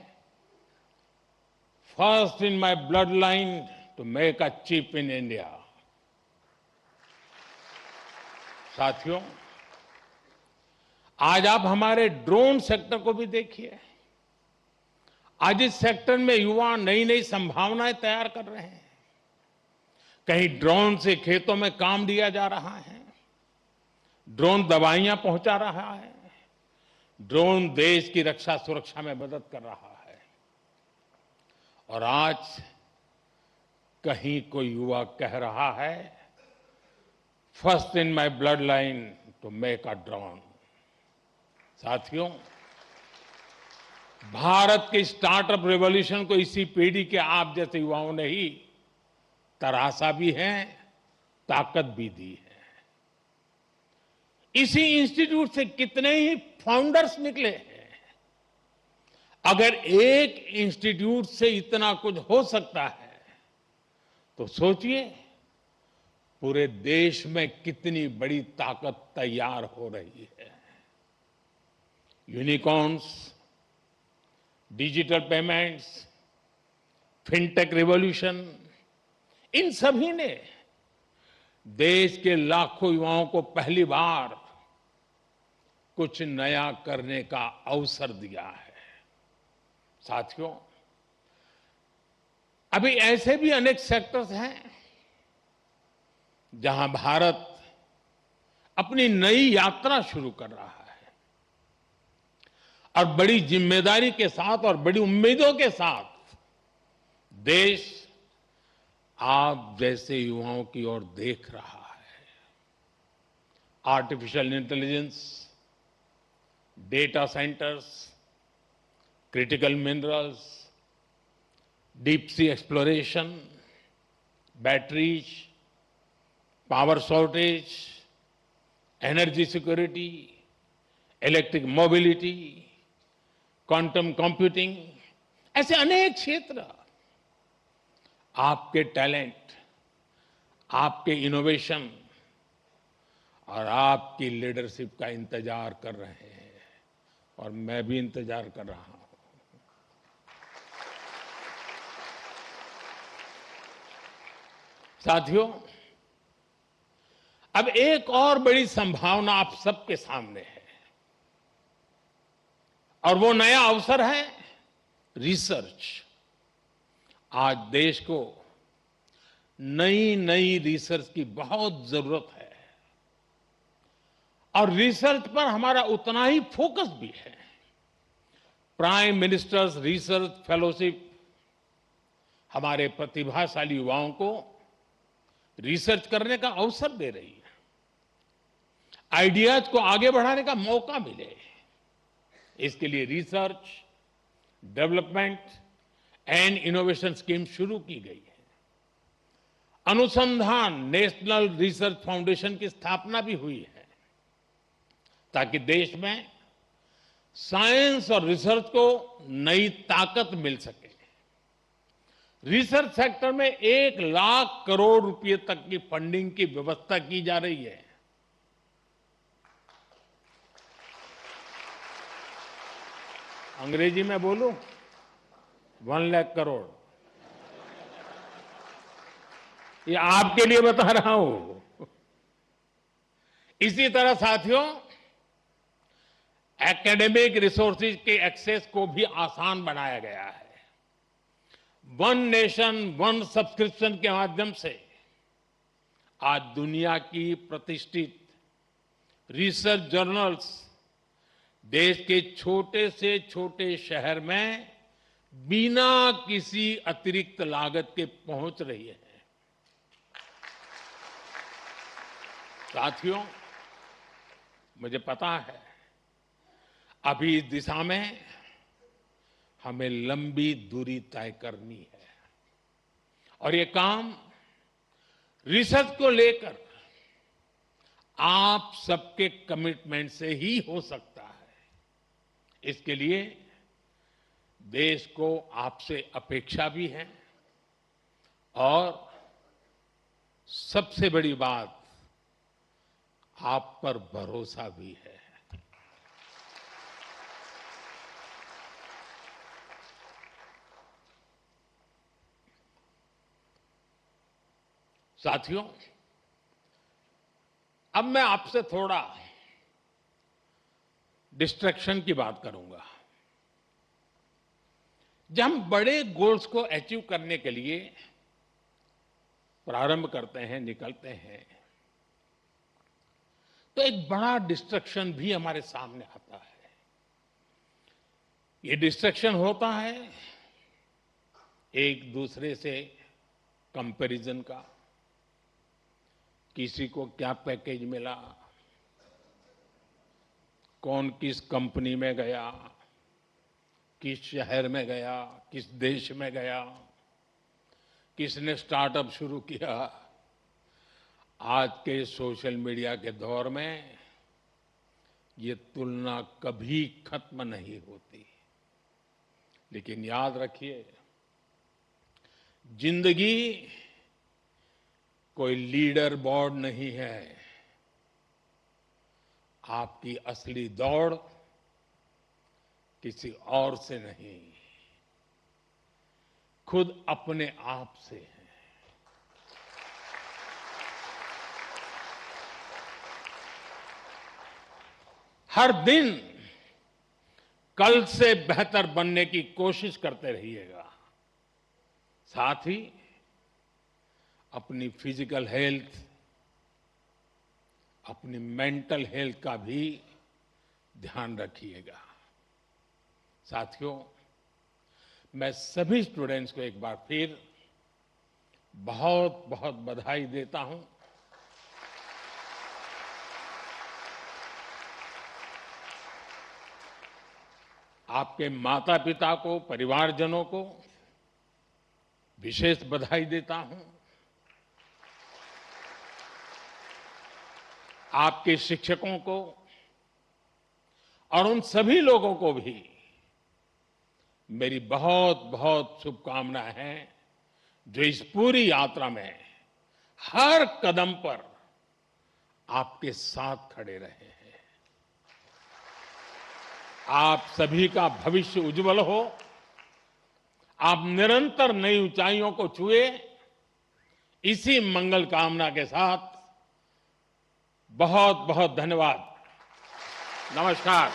first in my blood line to make a chip in India. साथियों, आज आप हमारे ड्रोन सेक्टर को भी देखिए। आज इस सेक्टर में युवा नई नई संभावनाएं तैयार कर रहे हैं। कहीं ड्रोन से खेतों में काम दिया जा रहा है, ड्रोन दवाइयां पहुंचा रहा है, ड्रोन देश की रक्षा सुरक्षा में मदद कर रहा है। और आज कहीं कोई युवा कह रहा है, first in my blood line to make a drone. साथियों, भारत के स्टार्टअप रेवोल्यूशन को इसी पीढ़ी के आप जैसे युवाओं ने ही तराशा भी है, ताकत भी दी है। इसी इंस्टीट्यूट से कितने ही फाउंडर्स निकले हैं। अगर एक इंस्टीट्यूट से इतना कुछ हो सकता है तो सोचिए पूरे देश में कितनी बड़ी ताकत तैयार हो रही है। Unicorns, digital payments, fintech revolution, इन सभी ने देश के लाखों युवाओं को पहली बार कुछ नया करने का अवसर दिया है। साथियों, अभी ऐसे भी अनेक सेक्टर्स हैं जहां भारत अपनी नई यात्रा शुरू कर रहा है और बड़ी जिम्मेदारी के साथ और बड़ी उम्मीदों के साथ देश आप जैसे युवाओं की ओर देख रहा है। Artificial intelligence, data centres, critical minerals, deep sea exploration, batteries, power shortage, energy security, electric mobility, quantum computing, ऐसे अनेक क्षेत्र आपके टैलेंट, आपके इनोवेशन और आपकी लीडरशिप का इंतजार कर रहे हैं और मैं भी इंतजार कर रहा हूं। साथियों, अब एक और बड़ी संभावना आप सबके सामने है और वो नया अवसर है रिसर्च। आज देश को नई रिसर्च की बहुत जरूरत है और रिसर्च पर हमारा उतना ही फोकस भी है। प्राइम मिनिस्टर्स रिसर्च फेलोशिप हमारे प्रतिभाशाली युवाओं को रिसर्च करने का अवसर दे रही है, आइडियाज को आगे बढ़ाने का मौका मिले, इसके लिए research, development and innovation scheme शुरू की गई है। अनुसंधान नेशनल रिसर्च फाउंडेशन की स्थापना भी हुई है ताकि देश में साइंस और रिसर्च को नई ताकत मिल सके। रिसर्च सेक्टर में 1 लाख करोड़ रुपए तक की फंडिंग की व्यवस्था की जा रही है। अंग्रेजी में बोलूं, 1 लाख करोड़। ये आपके लिए बता रहा हूं। इसी तरह साथियों, एकेडमिक रिसोर्सेज के एक्सेस को भी आसान बनाया गया है। वन नेशन वन सब्सक्रिप्शन के माध्यम से आज दुनिया की प्रतिष्ठित रिसर्च जर्नल्स देश के छोटे से छोटे शहर में बिना किसी अतिरिक्त लागत के पहुंच रही है। साथियों, मुझे पता है अभी इस दिशा में हमें लंबी दूरी तय करनी है और ये काम रिसर्च को लेकर आप सबके कमिटमेंट से ही हो सकता है। इसके लिए देश को आपसे अपेक्षा भी है और सबसे बड़ी बात, आप पर भरोसा भी है। साथियों, अब मैं आपसे थोड़ा डिस्ट्रैक्शन की बात करूंगा। जब हम बड़े गोल्स को अचीव करने के लिए प्रारंभ करते हैं, निकलते हैं, तो एक बड़ा डिस्ट्रैक्शन भी हमारे सामने आता है। ये डिस्ट्रैक्शन होता है एक दूसरे से कंपैरिजन का। किसी को क्या पैकेज मिला, कौन किस कंपनी में गया, किस शहर में गया, किस देश में गया, किसने स्टार्टअप शुरू किया। आज के सोशल मीडिया के दौर में ये तुलना कभी खत्म नहीं होती। लेकिन याद रखिए, जिंदगी कोई लीडर बोर्ड नहीं है। आपकी असली दौड़ किसी और से नहीं, खुद अपने आप से है। हर दिन कल से बेहतर बनने की कोशिश करते रहिएगा। साथ ही अपनी फिजिकल हेल्थ, अपनी मेंटल हेल्थ का भी ध्यान रखिएगा। साथियों, मैं सभी स्टूडेंट्स को एक बार फिर बहुत बहुत बधाई देता हूं। आपके माता पिता को, परिवारजनों को विशेष बधाई देता हूं। आपके शिक्षकों को और उन सभी लोगों को भी मेरी बहुत बहुत शुभकामनाएं हैं जो इस पूरी यात्रा में हर कदम पर आपके साथ खड़े रहे हैं। आप सभी का भविष्य उज्जवल हो, आप निरंतर नई ऊंचाइयों को छुए, इसी मंगल कामना के साथ बहुत बहुत धन्यवाद। नमस्कार।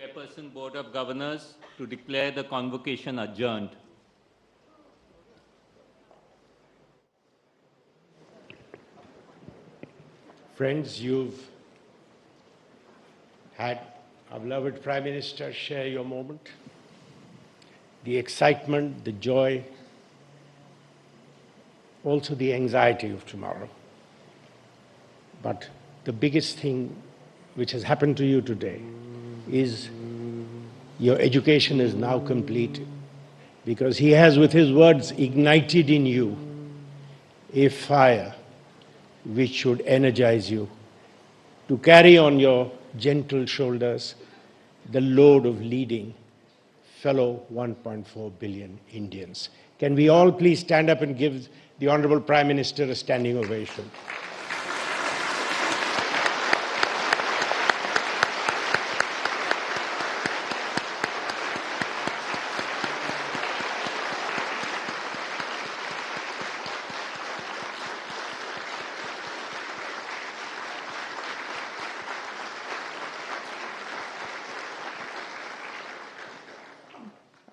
Chairperson Board of Governors to declare the convocation adjourned. Friends, you've had our beloved Prime Minister share your moment. The excitement, the joy, also the anxiety of tomorrow. But the biggest thing which has happened to you today is your education is now complete, because he has with his words ignited in you a fire which should energize you to carry on your gentle shoulders the load of leading fellow 1.4 billion Indians. Can we all please stand up and give the Honorable Prime Minister a standing ovation?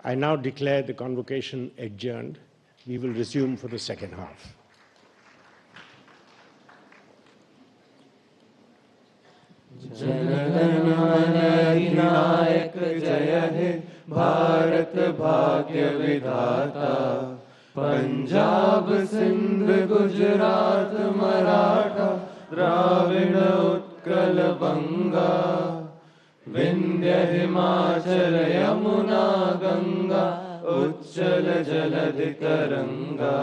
I now declare the convocation adjourned. We will resume for the second half. जनगण मन अधिनायक जय हे भारत भाग्य विधाता। पंजाब सिंध गुजरात मराठा द्राविड़ उत्कल बंगा। विंध्य हिमाचल यमुना गंगा उच्चल जलधि तरंगा।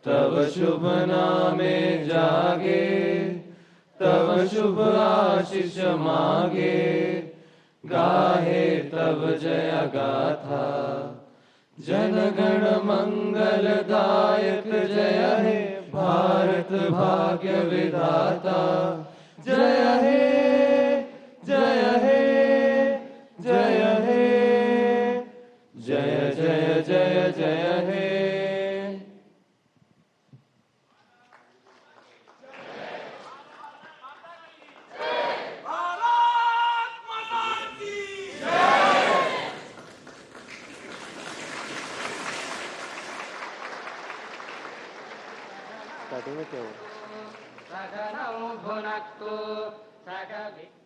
तव शुभ नामे जागे तव शुभ आशीष मागे। गाहे तव जय गाथा जनगण मंगल दायक जय हे भारत भाग्य विधाता। जय हे जय हे जय हे जय जय जय जय हे। सकलं भुनक्तु सकल